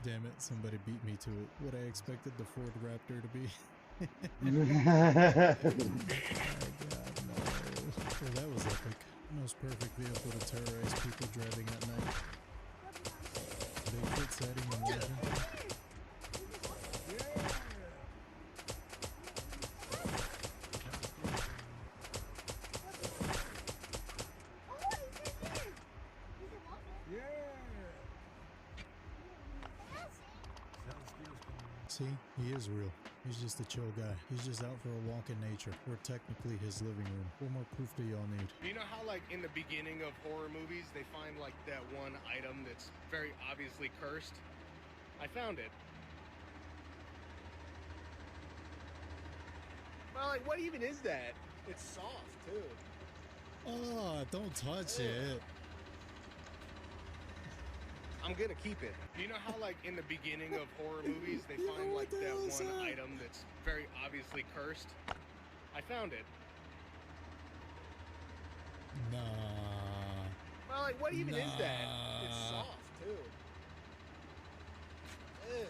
Damn it, somebody beat me to it. What I expected the Ford Raptor to be. Oh my god, no. Well, that was epic. Most perfect vehicle to terrorize people driving at night. Bigfoot sighting in legend. See, he is real. He's just a chill guy. He's just out for a walk in nature. We're technically his living room. What more proof do y'all need? You know how, like, in the beginning of horror movies, they find, like, that one item that's very obviously cursed? I found it. Well, like, what even is that? It's soft, too. Oh, don't touch it. I'm gonna keep it. You know how, like, in the beginning of horror movies, they find, like, that one item that's very obviously cursed? I found it. Nah. Well, like, what even is that? It's soft, too. Ew.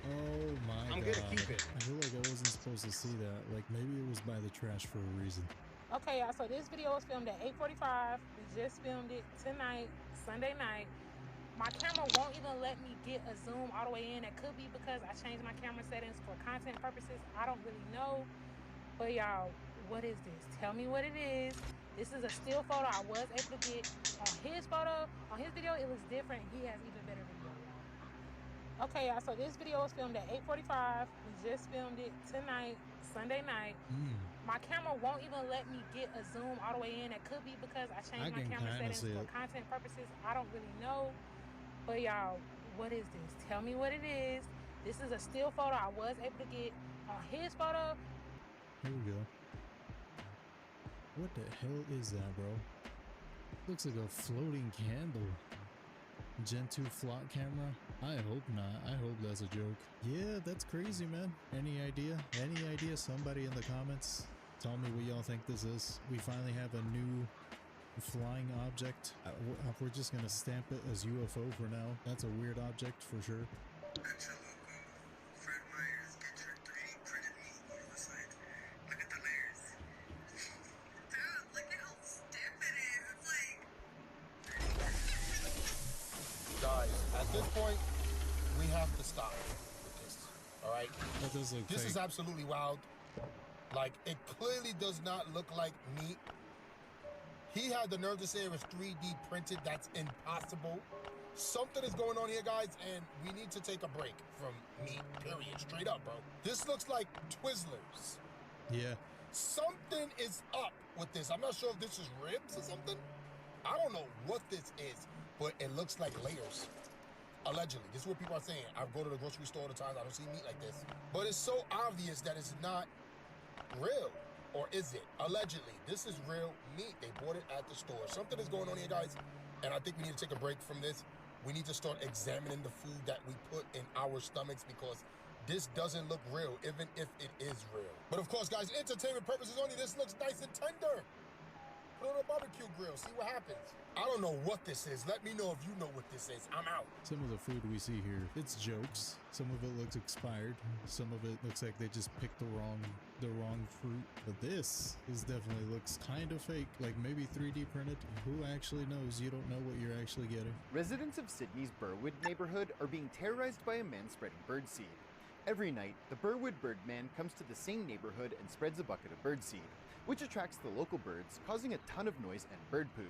Oh my god. I'm gonna keep it. I feel like I wasn't supposed to see that. Like, maybe it was by the trash for a reason. Okay, y'all, so this video was filmed at 8:45. We just filmed it tonight, Sunday night. My camera won't even let me get a zoom all the way in. That could be because I changed my camera settings for content purposes. I don't really know. But y'all, what is this? Tell me what it is. This is a still photo I was able to get on his photo. On his video, it looks different. He has even better video, y'all. Okay, y'all, so this video was filmed at 8:45. We just filmed it tonight, Sunday night. My camera won't even let me get a zoom all the way in. That could be because I changed my camera settings for content purposes. I don't really know. But y'all, what is this? Tell me what it is. This is a still photo I was able to get on his photo. Here we go. What the hell is that, bro? Looks like a floating candle. Gen 2 flock camera? I hope not. I hope that's a joke. Yeah, that's crazy, man. Any idea? Any idea? Somebody in the comments? Tell me what y'all think this is. We finally have a new flying object. We're just gonna stamp it as UFO for now. That's a weird object for sure. Guys, at this point, we have to stop with this. All right? That does look This fake. is absolutely wild. Like, it clearly does not look like meat. He had the nerve to say it was 3D printed. That's impossible. Something is going on here, guys, and we need to take a break from meat, period. Straight up, bro. This looks like Twizzlers. Yeah. Something is up with this. I'm not sure if this is ribs or something. I don't know what this is, but it looks like layers. Allegedly. This is what people are saying. I go to the grocery store all the time. I don't see meat like this. But it's so obvious that it's not real. Or is it? Allegedly. This is real meat. They bought it at the store. Something is going on here, guys. And I think we need to take a break from this. We need to start examining the food that we put in our stomachs because this doesn't look real, even if it is real. But of course, guys, entertainment purposes only. This looks nice and tender. Put it on a barbecue grill. See what happens. I don't know what this is. Let me know if you know what this is. I'm out. Some of the food we see here, it's jokes. Some of it looks expired. Some of it looks like they just picked the wrong fruit. But this definitely looks kind of fake, like maybe 3D printed. Who actually knows? You don't know what you're actually getting. Residents of Sydney's Burwood neighborhood are being terrorized by a man spreading birdseed. Every night, the Burwood Birdman comes to the same neighborhood and spreads a bucket of birdseed, which attracts the local birds, causing a ton of noise and bird poo.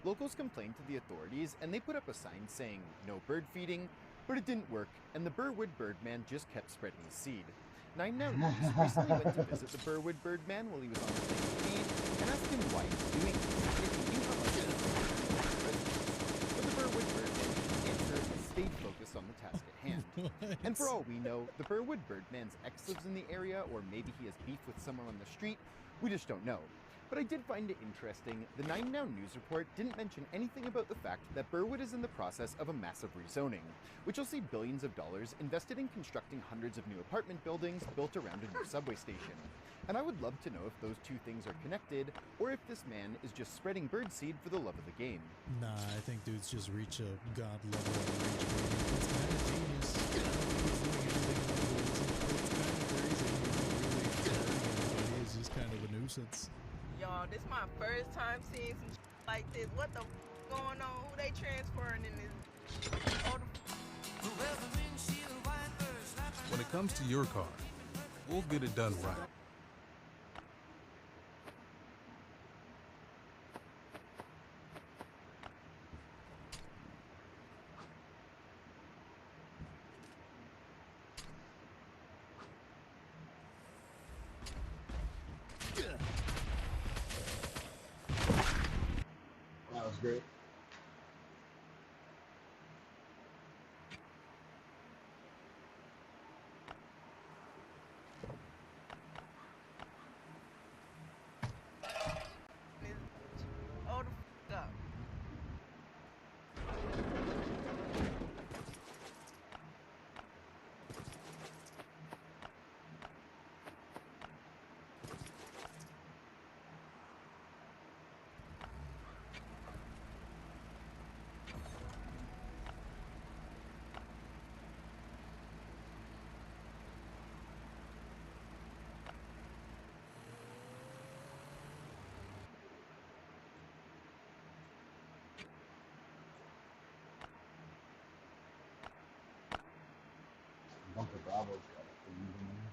Locals complained to the authorities and they put up a sign saying no bird feeding, but it didn't work and the Burwood Birdman just kept spreading his seed. 9 Now News recently went to visit the Burwood Birdman while he was on his main feed and asked him why he was doing this and if he knew how much it was. But the Burwood Birdman didn't answer and stayed focused focused on the task at hand. And for all we know, the Burwood Birdman's ex lives in the area, or maybe he has beef with someone on the street. We just don't know. But I did find it interesting. The 9 Now news report didn't mention anything about the fact that Burwood is in the process of a massive rezoning, which will see billions of dollars invested in constructing hundreds of new apartment buildings built around a new subway station. And I would love to know if those two things are connected, or if this man is just spreading birdseed for the love of the game. Nah, I think dude's just reach a god level of rage. It's kind of genius. It's just kind of a nuisance. Y'all, this is my first time seeing some like this. What the going on? Who they transferring in this? When it comes to your car, we'll get it done right. That was great. Hold the up. Bunker Bravo's got a thing in there.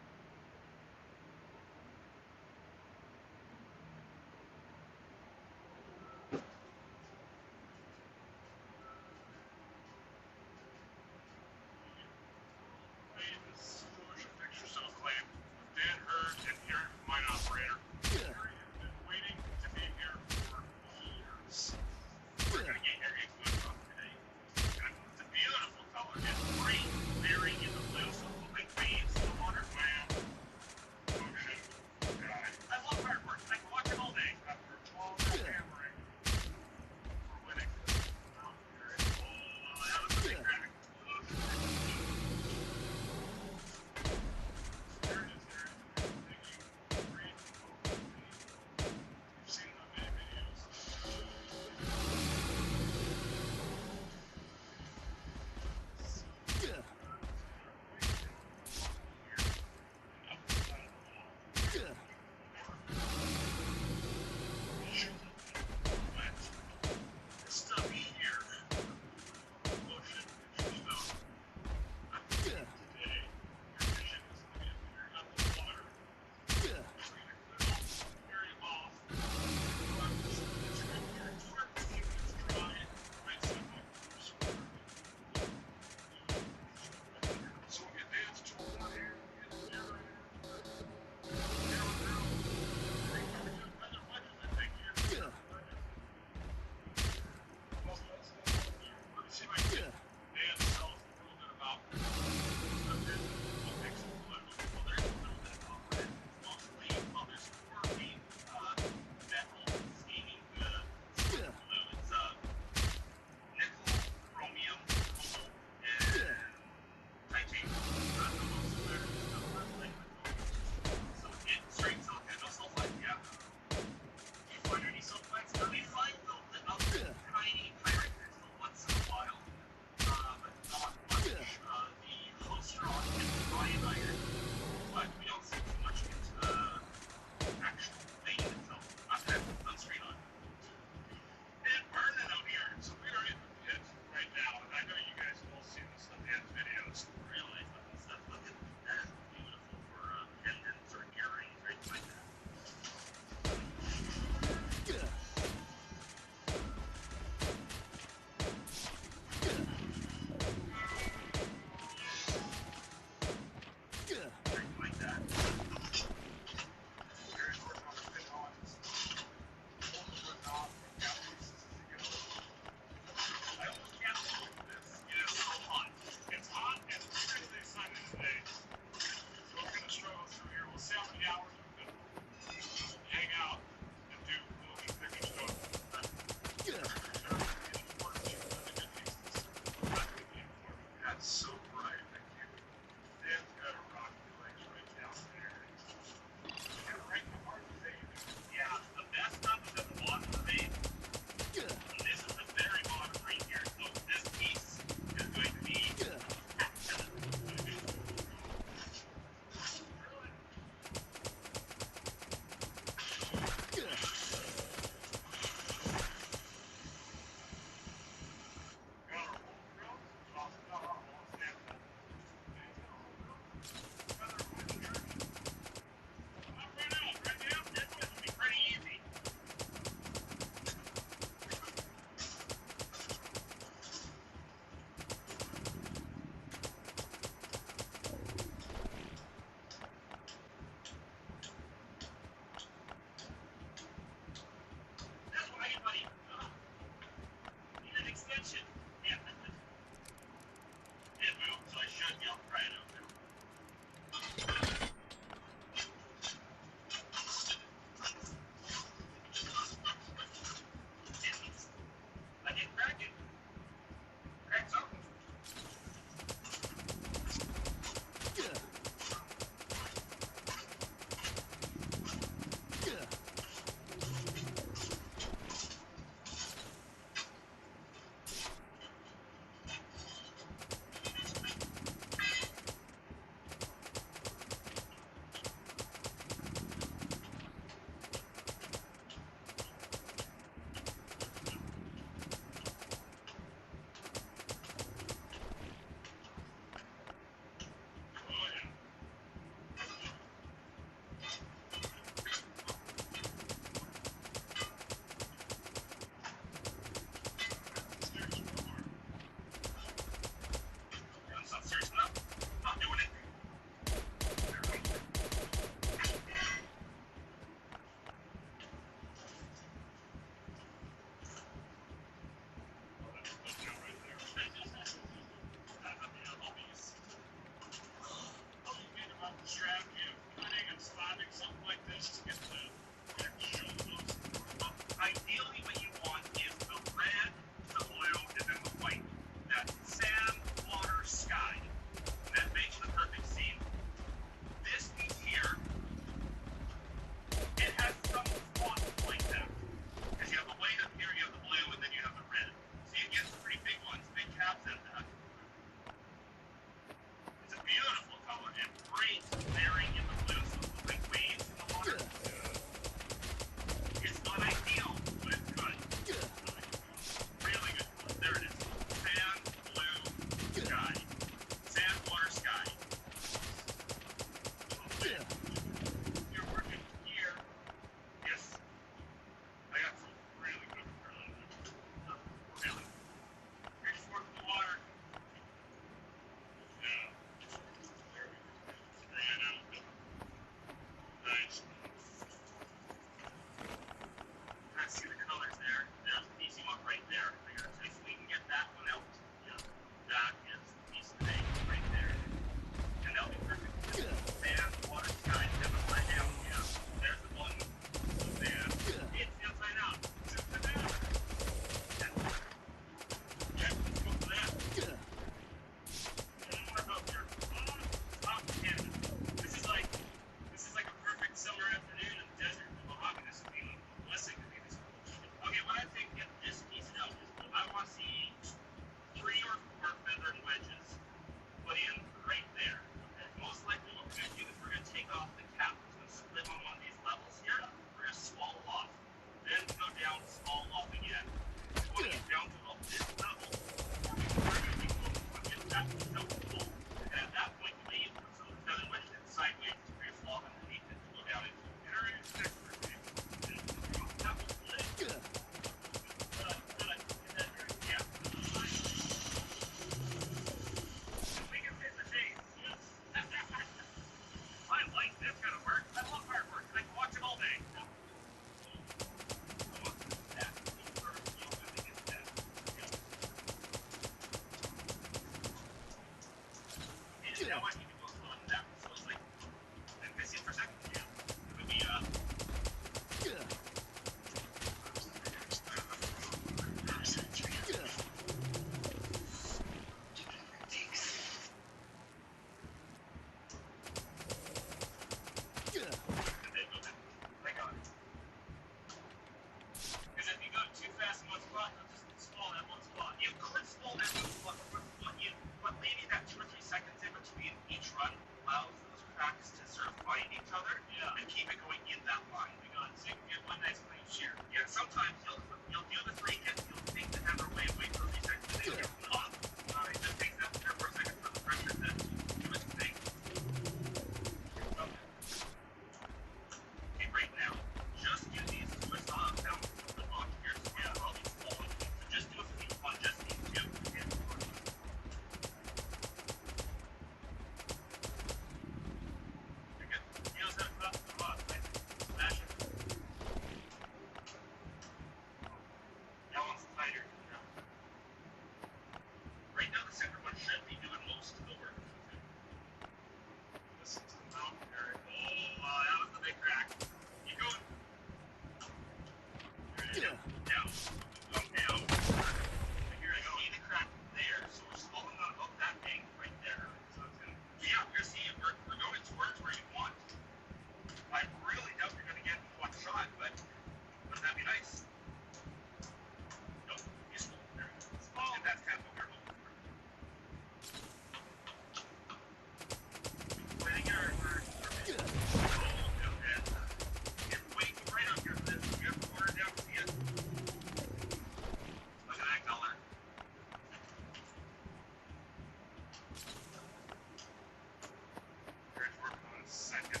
second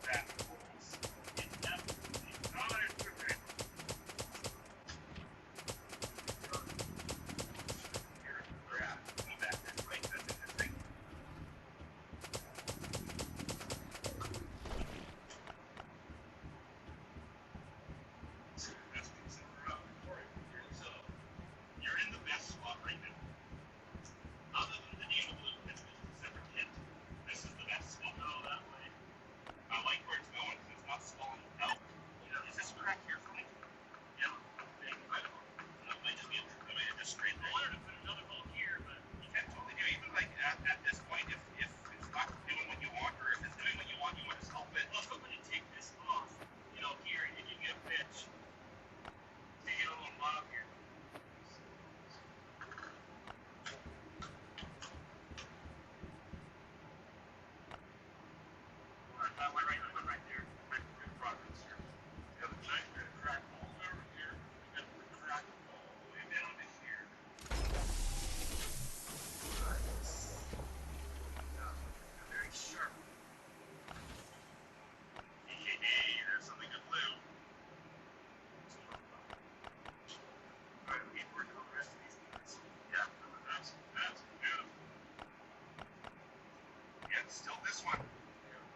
that rolls. Indefinitely not equipped. Here, we're at. Go back this way. That's interesting. So that's considered up for it. So you're in the best spot right now. Other than the name of the which was December 10th, this is the best spot. Go that way. I like where it's going because it's not stalling out. You know, is this crack here for me? Yeah. I don't know. It might just be just straight there. I wanted to put another hole here, but you can't totally do it. Even like at this point, if it's not doing what you want, or if it's doing what you want to sculpt it. Well, so when you take this off, you know, here, and you get a pitch, so you get a little knob here. Right there. Right in progress here. You got a giant crack all over here. You got the crack all the way down to here. Very sharp. Hey, there's something to blue. Alright, we need to work on the rest of these guys. Yeah, that's beautiful. Yeah, still this one.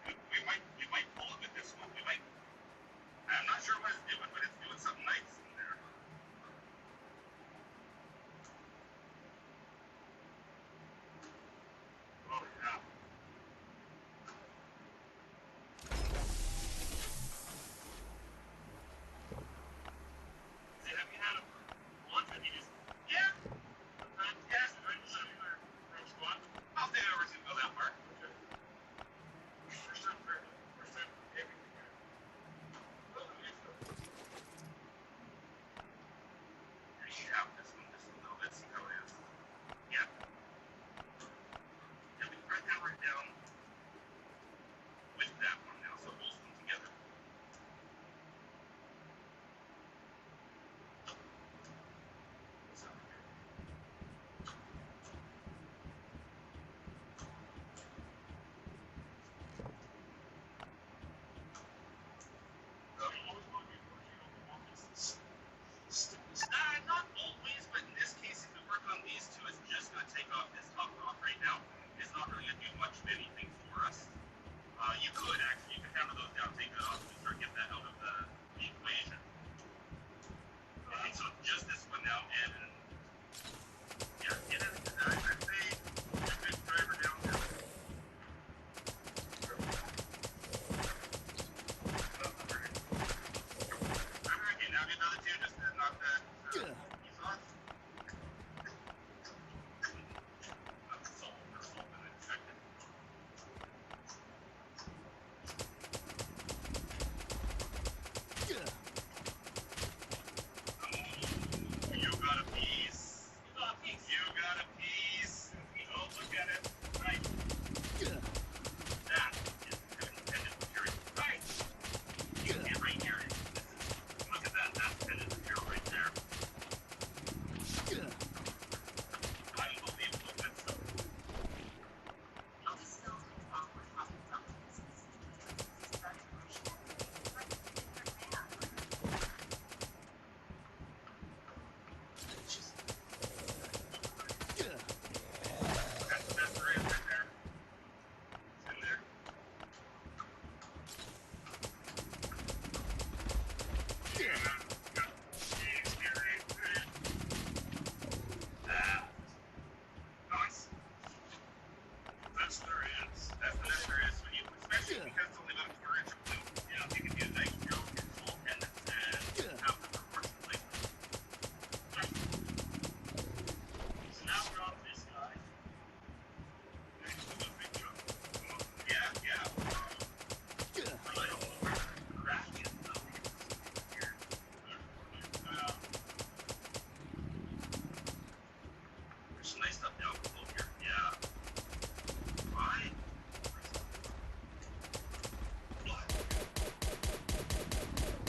We might pull it with this one. We might. I'm not sure what it's doing, but it's doing something nice in there. Oh yeah. Have you had a lunch and you just yes, right show you where roast one. I'll stay over to go that far. First time everything. Yeah, this one though. Let's see how it is. Yeah. Yeah, we can write that right down with that one now, so both of them together. Not always, but in this case, if we work on these two, it's just going to take off this top off right now. It's not really going to do much of anything for us. You could actually, you could hammer those down, take that off, and start getting that out of the equation. So just this one now, and yeah, get it. I'd say a good driver down there. Okay, now get another two, just to knock that. You got a piece. You got a piece. Oh, look at it. Right. That is independent material. Right. You can see right here. Look at that. That's independent material right there. Unbelievable good stuff. That's the right there. It's in there. Nice. That's there is. That's the best there is when you, especially because it's only about a quarter inch of blue. You know, you can do nice real control pendants and have the proportion placement. So now we're on this guy. Yeah, yeah. I don't know where the crack is though. Here. There's some nice stuff down below here. Yeah. Fine.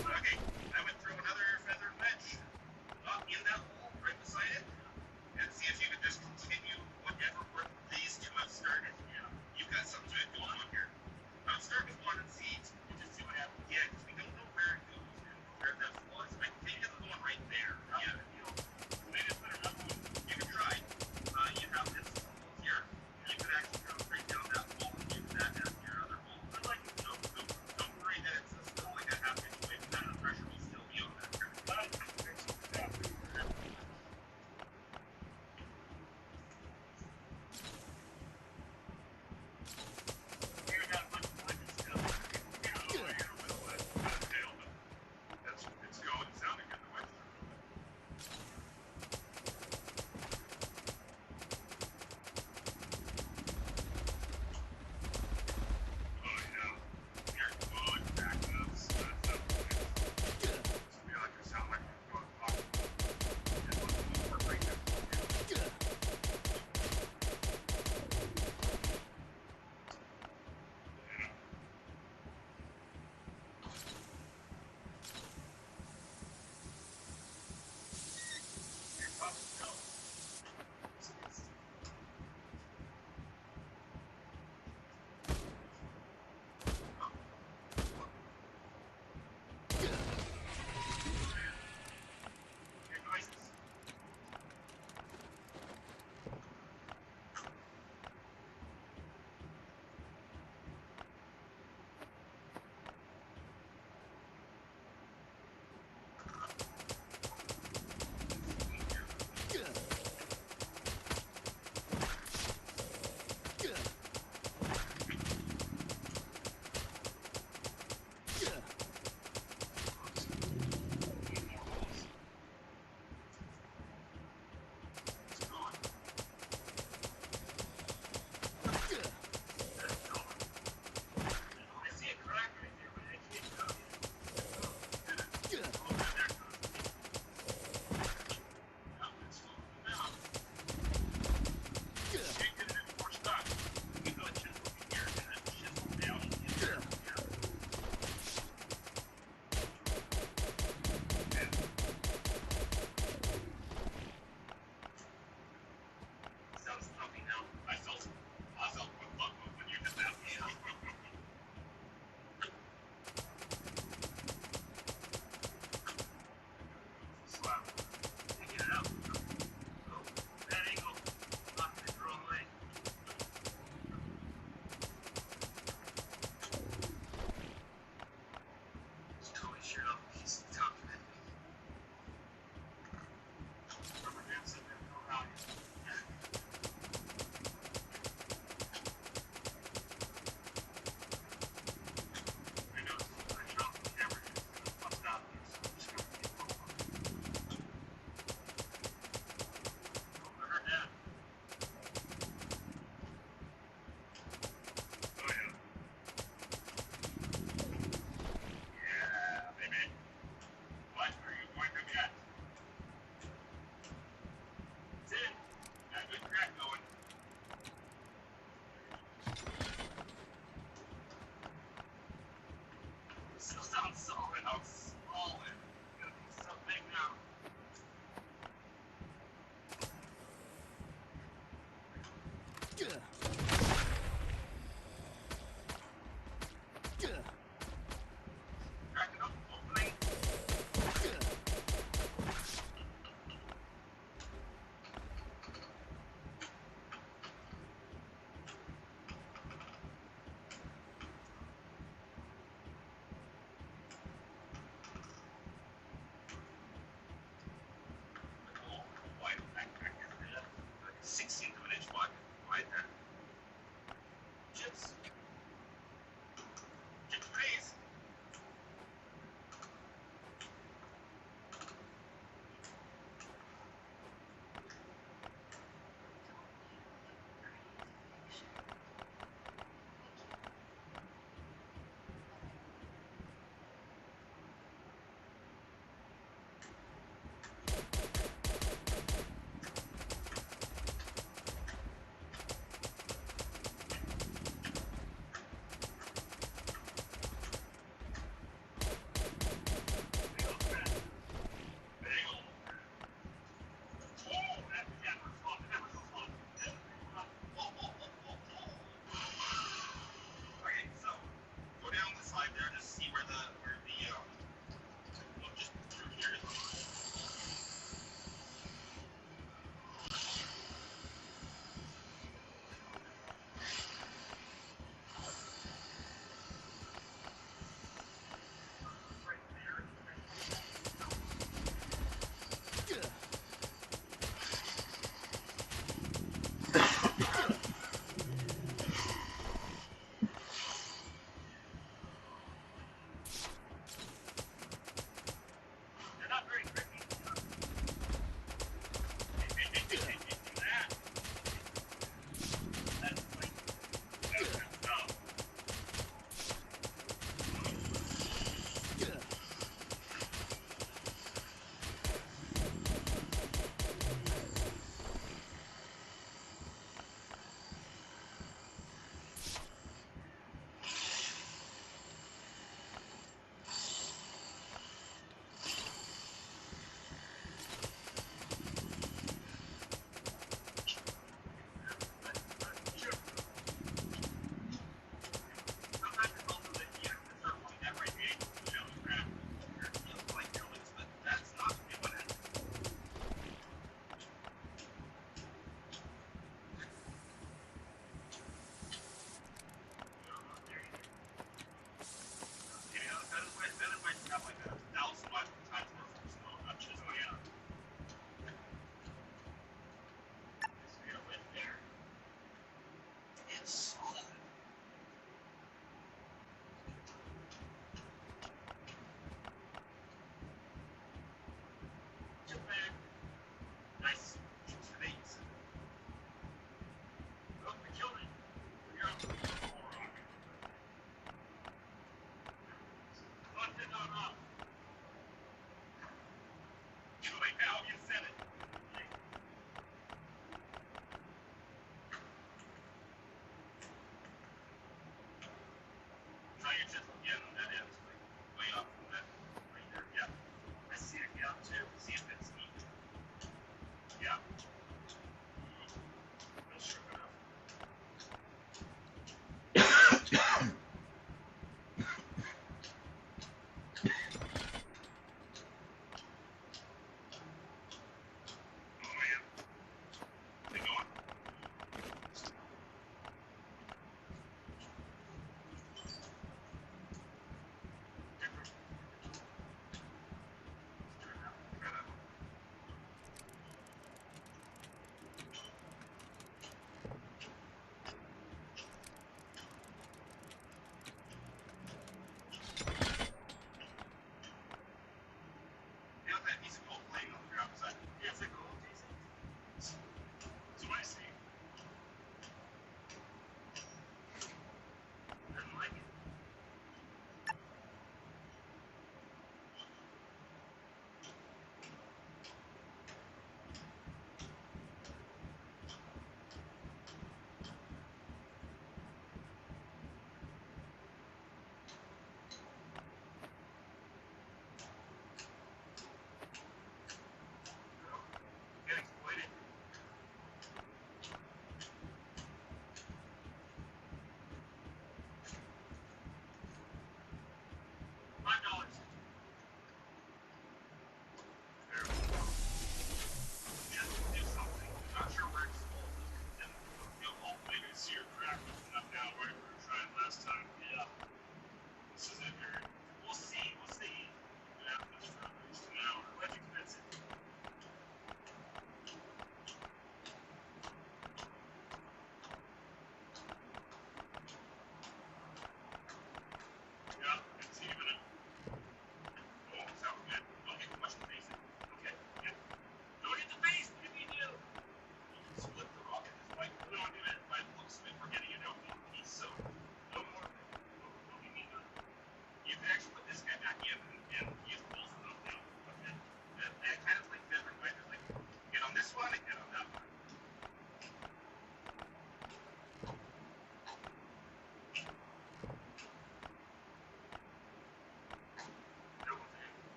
Okay, I would throw another feather wedge in that hole right beside it, and see if you could just continue whatever work these two have started. Yeah, you've got something good going on here.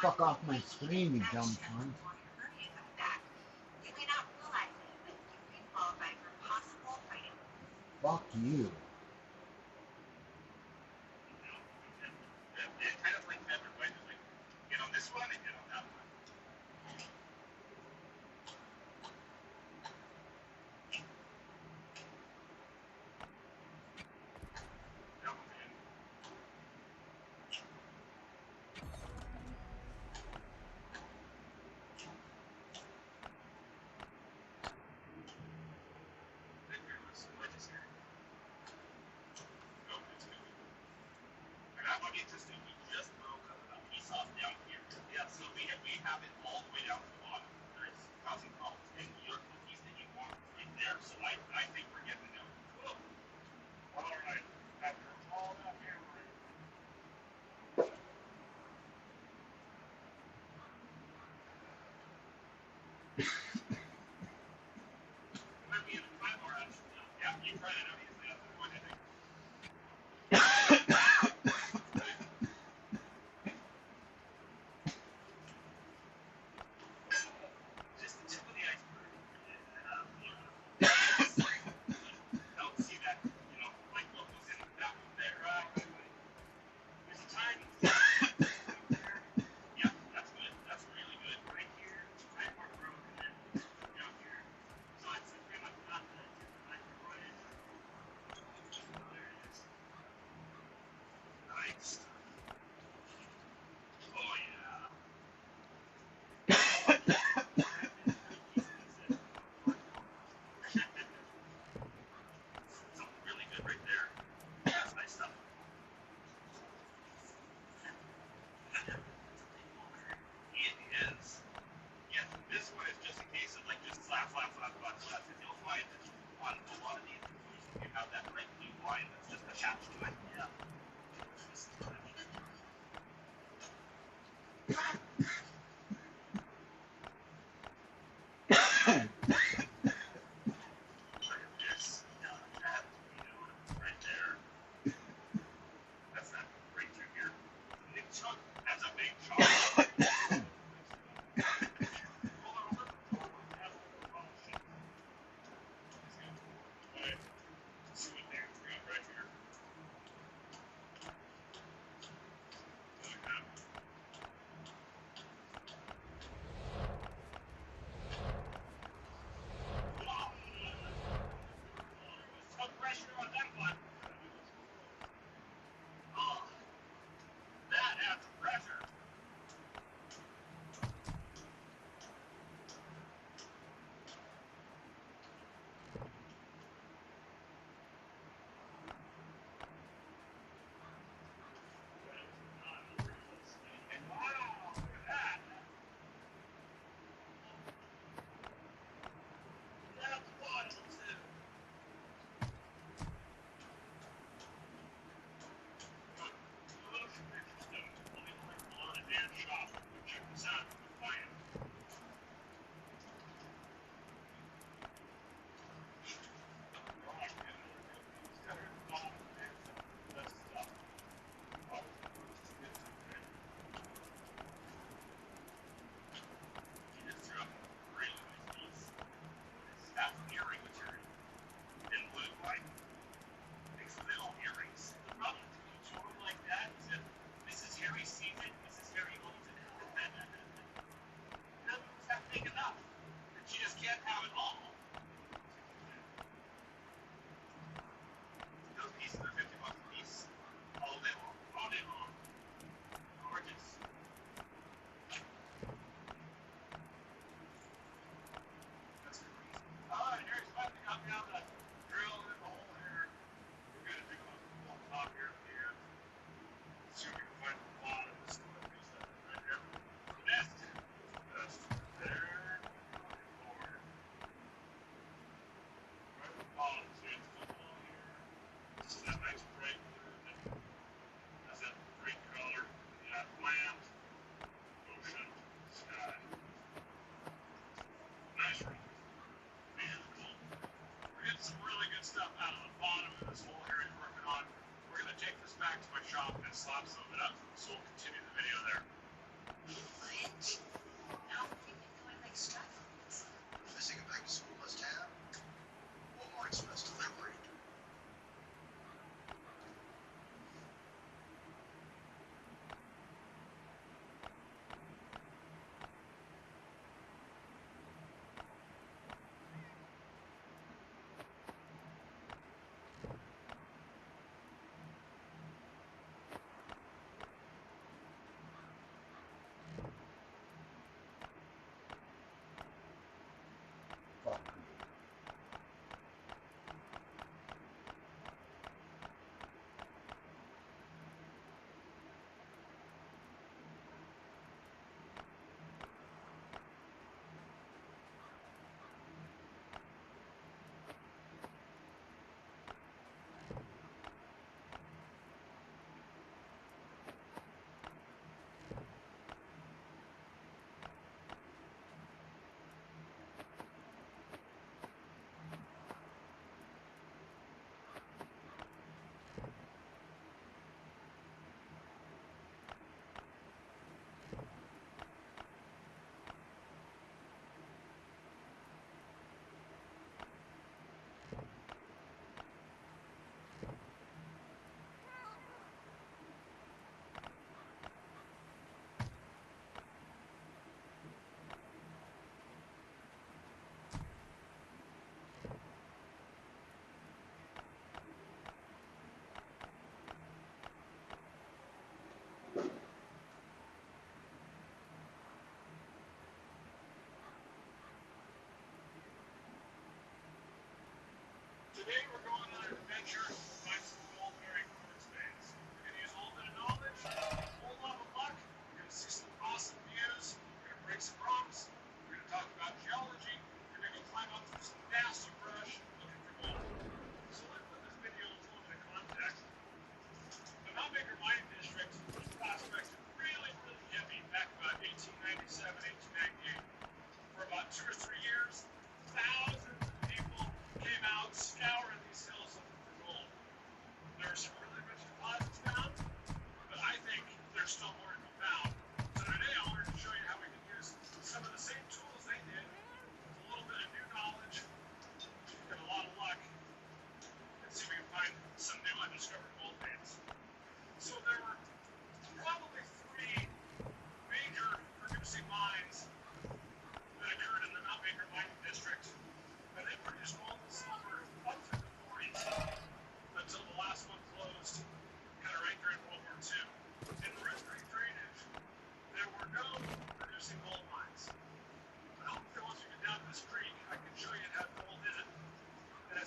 fuck off my screen, you dumb cunt. Fuck you.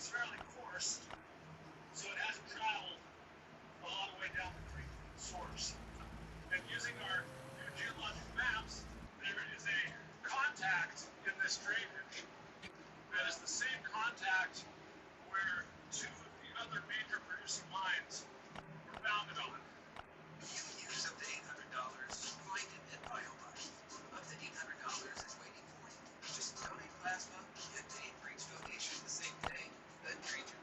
it's fairly coarse, so it hasn't traveled a long way down the creek source. And using our new geologic maps, there is a contact in this drainage that is the same contact where two of the other major producing mines were founded on. You can use up to $800. Find it at BioLife. Up to $800 is waiting for you. Just donate plasma, get paid for each donation the same day, then treat you.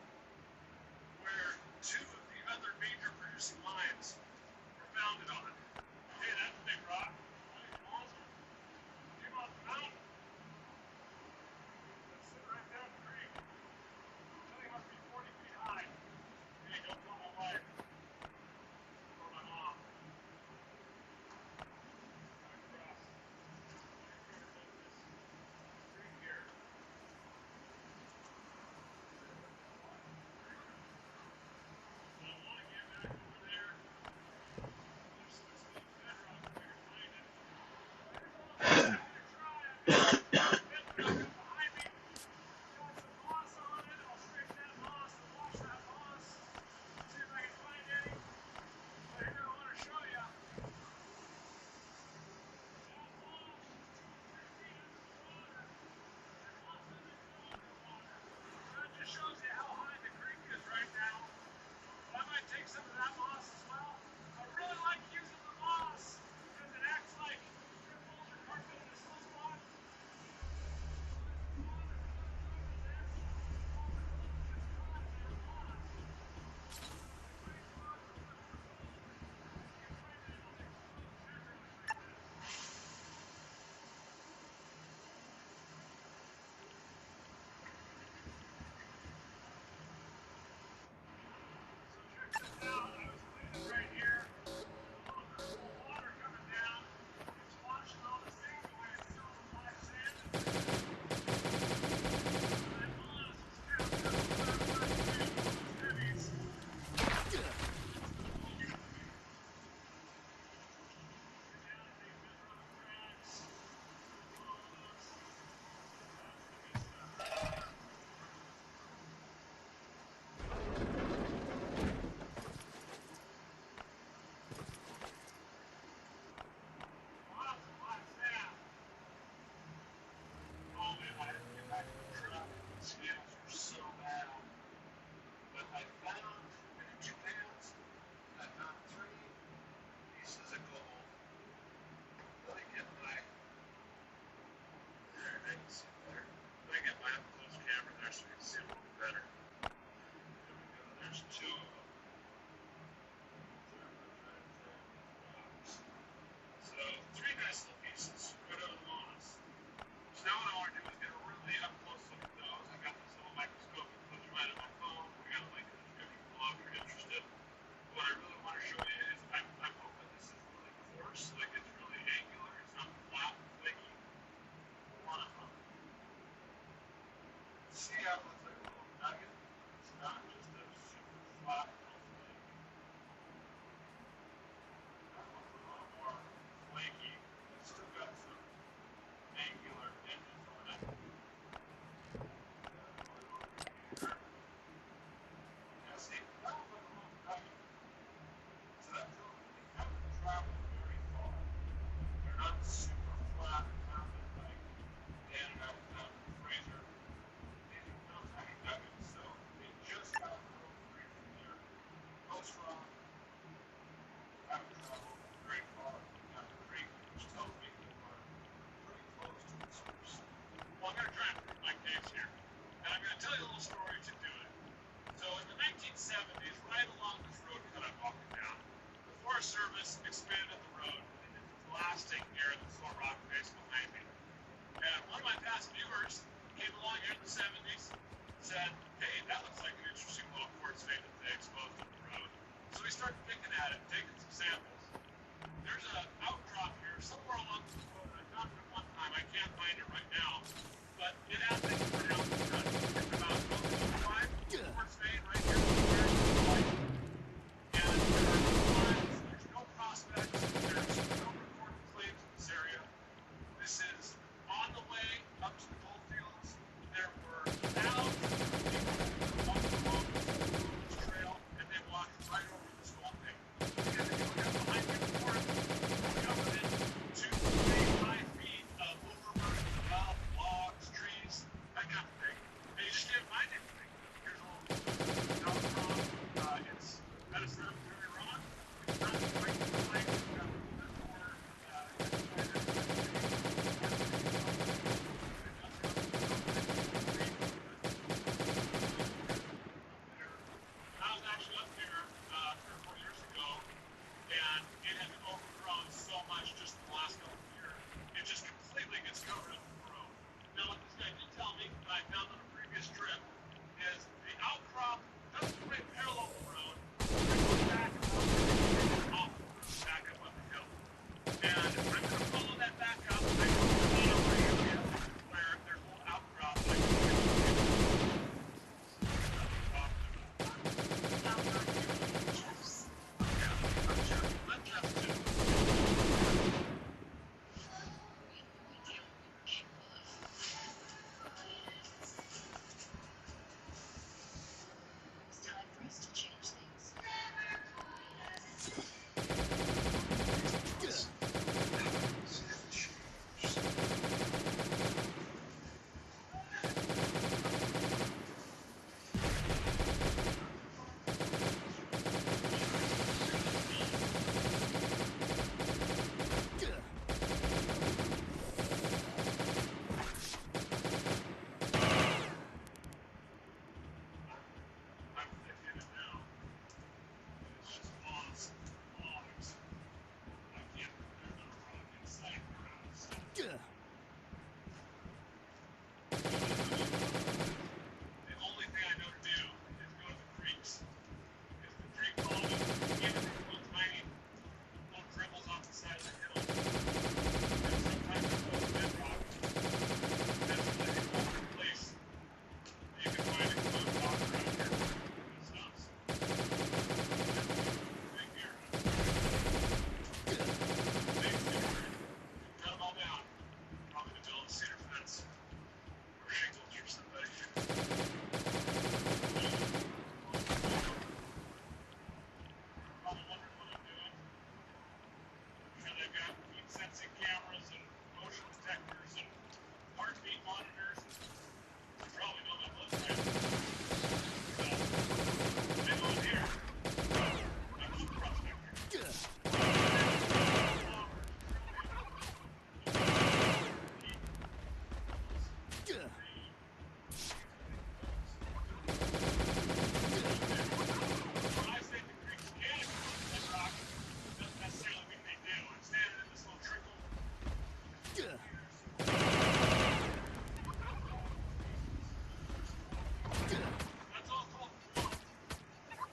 Where two of the other major producing mines were founded on. Hey, that's a big rock. Came off the mountain. Let's sit right down the creek. That thing must be 40 feet high. Hey, don't tell my wife.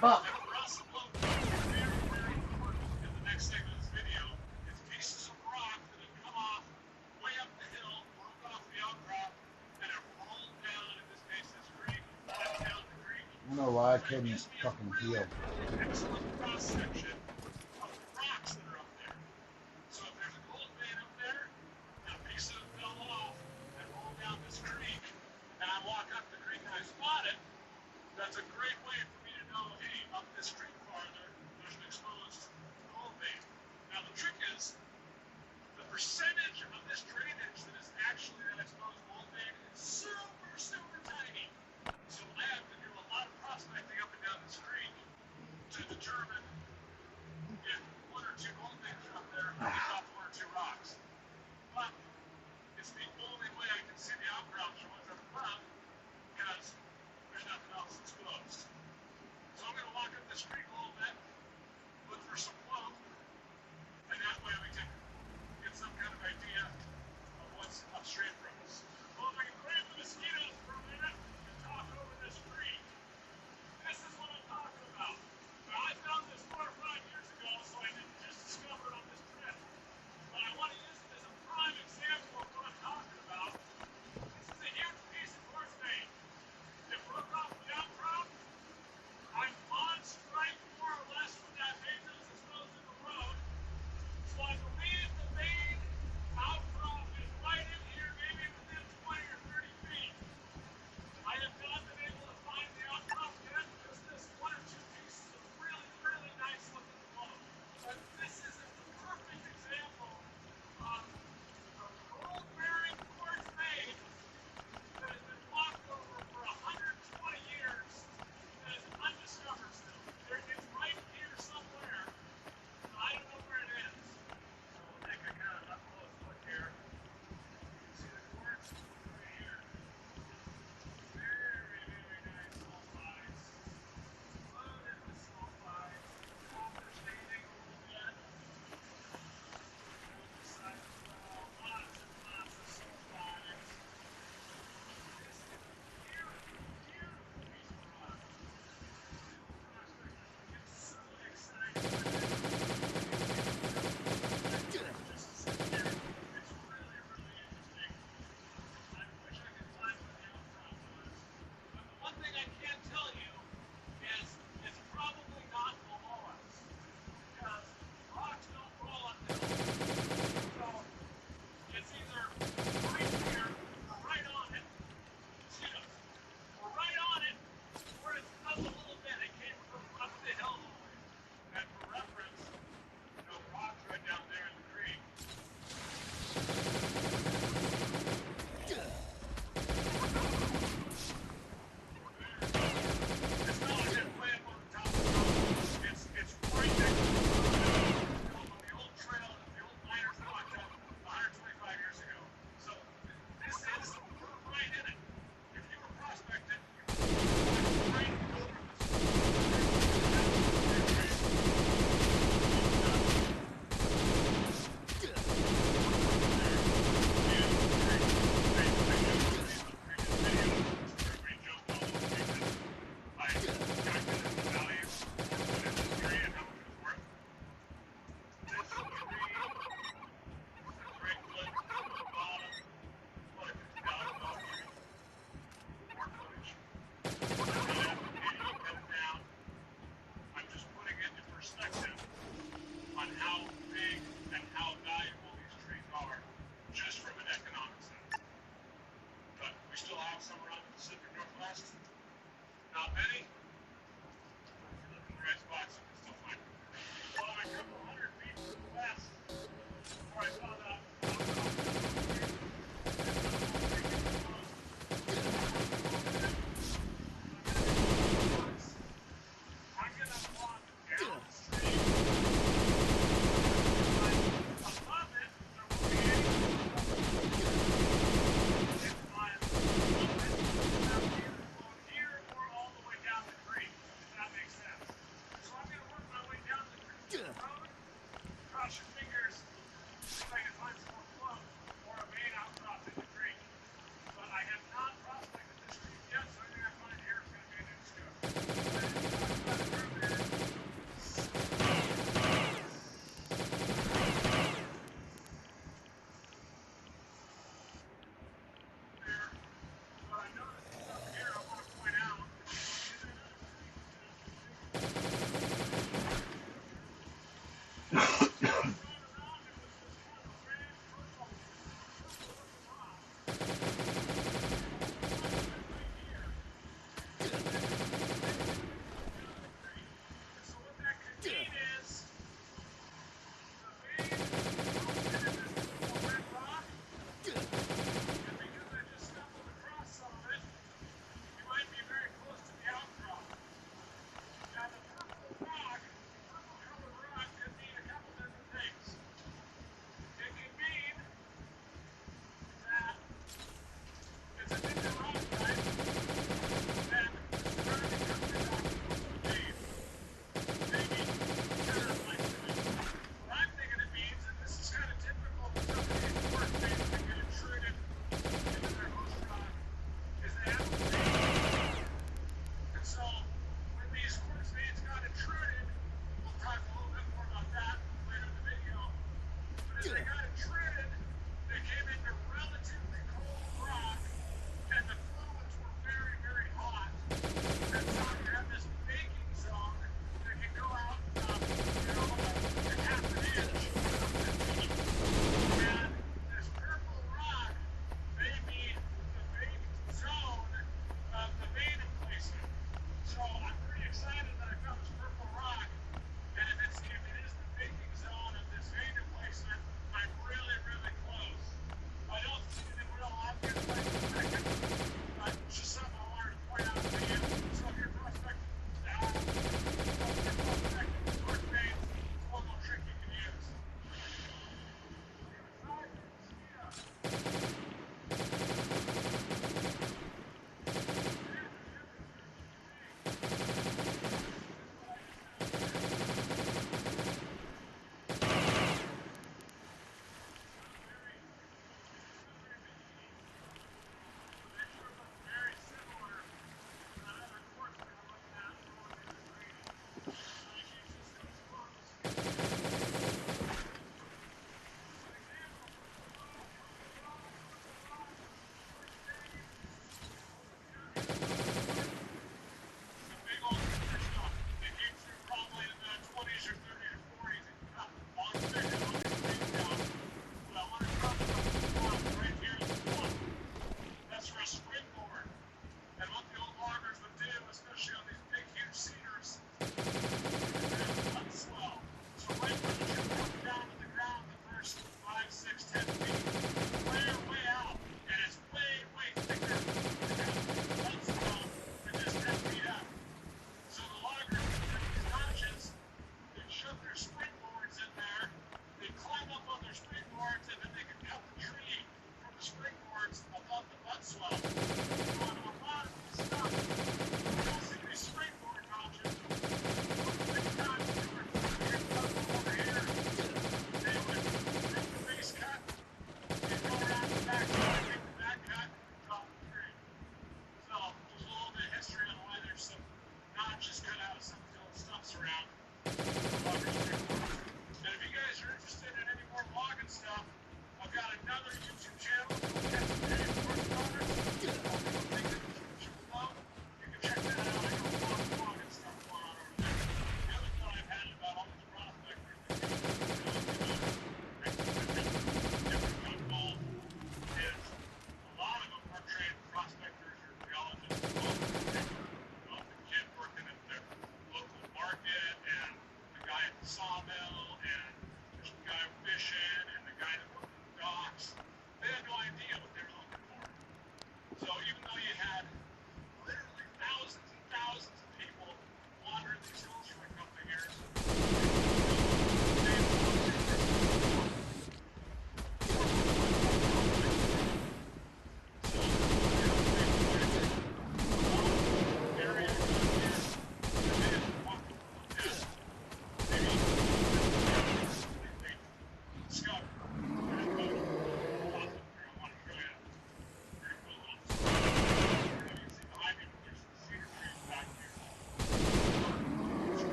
Fuck. And for us, what will be very, very important in the next segment of this video is pieces of rock that have come off way up the hill, broke off the outcrop, and have rolled down, in this case, this creek, and down the creek. I don't know why I couldn't fucking heal. Excellent cross section of the rocks that are up there. So if there's a gold vein up there, and a piece of it fell off and rolled down this creek, and I walk up the creek and I spot it, that's a great way for me to know, hey, up this creek farther, there's an exposed gold vein. Now the trick is, the percentage of this drainage that is actually that exposed gold vein is super, super tiny. So I have to do a lot of prospecting up and down this creek to determine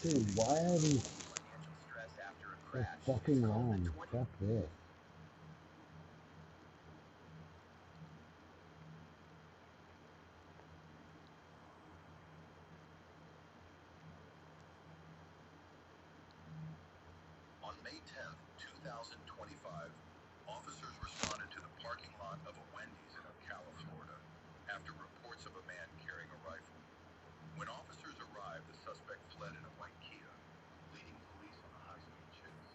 Dude, why are these so fucking long? Fuck this. On May 10th, 2025, officers responded to the parking lot of a Wendy's in Ocala, Florida, after reports of a man carrying a rifle. When officers arrived, the suspect fled in a white Kia, leading police on a high-speed chase.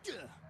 Duh.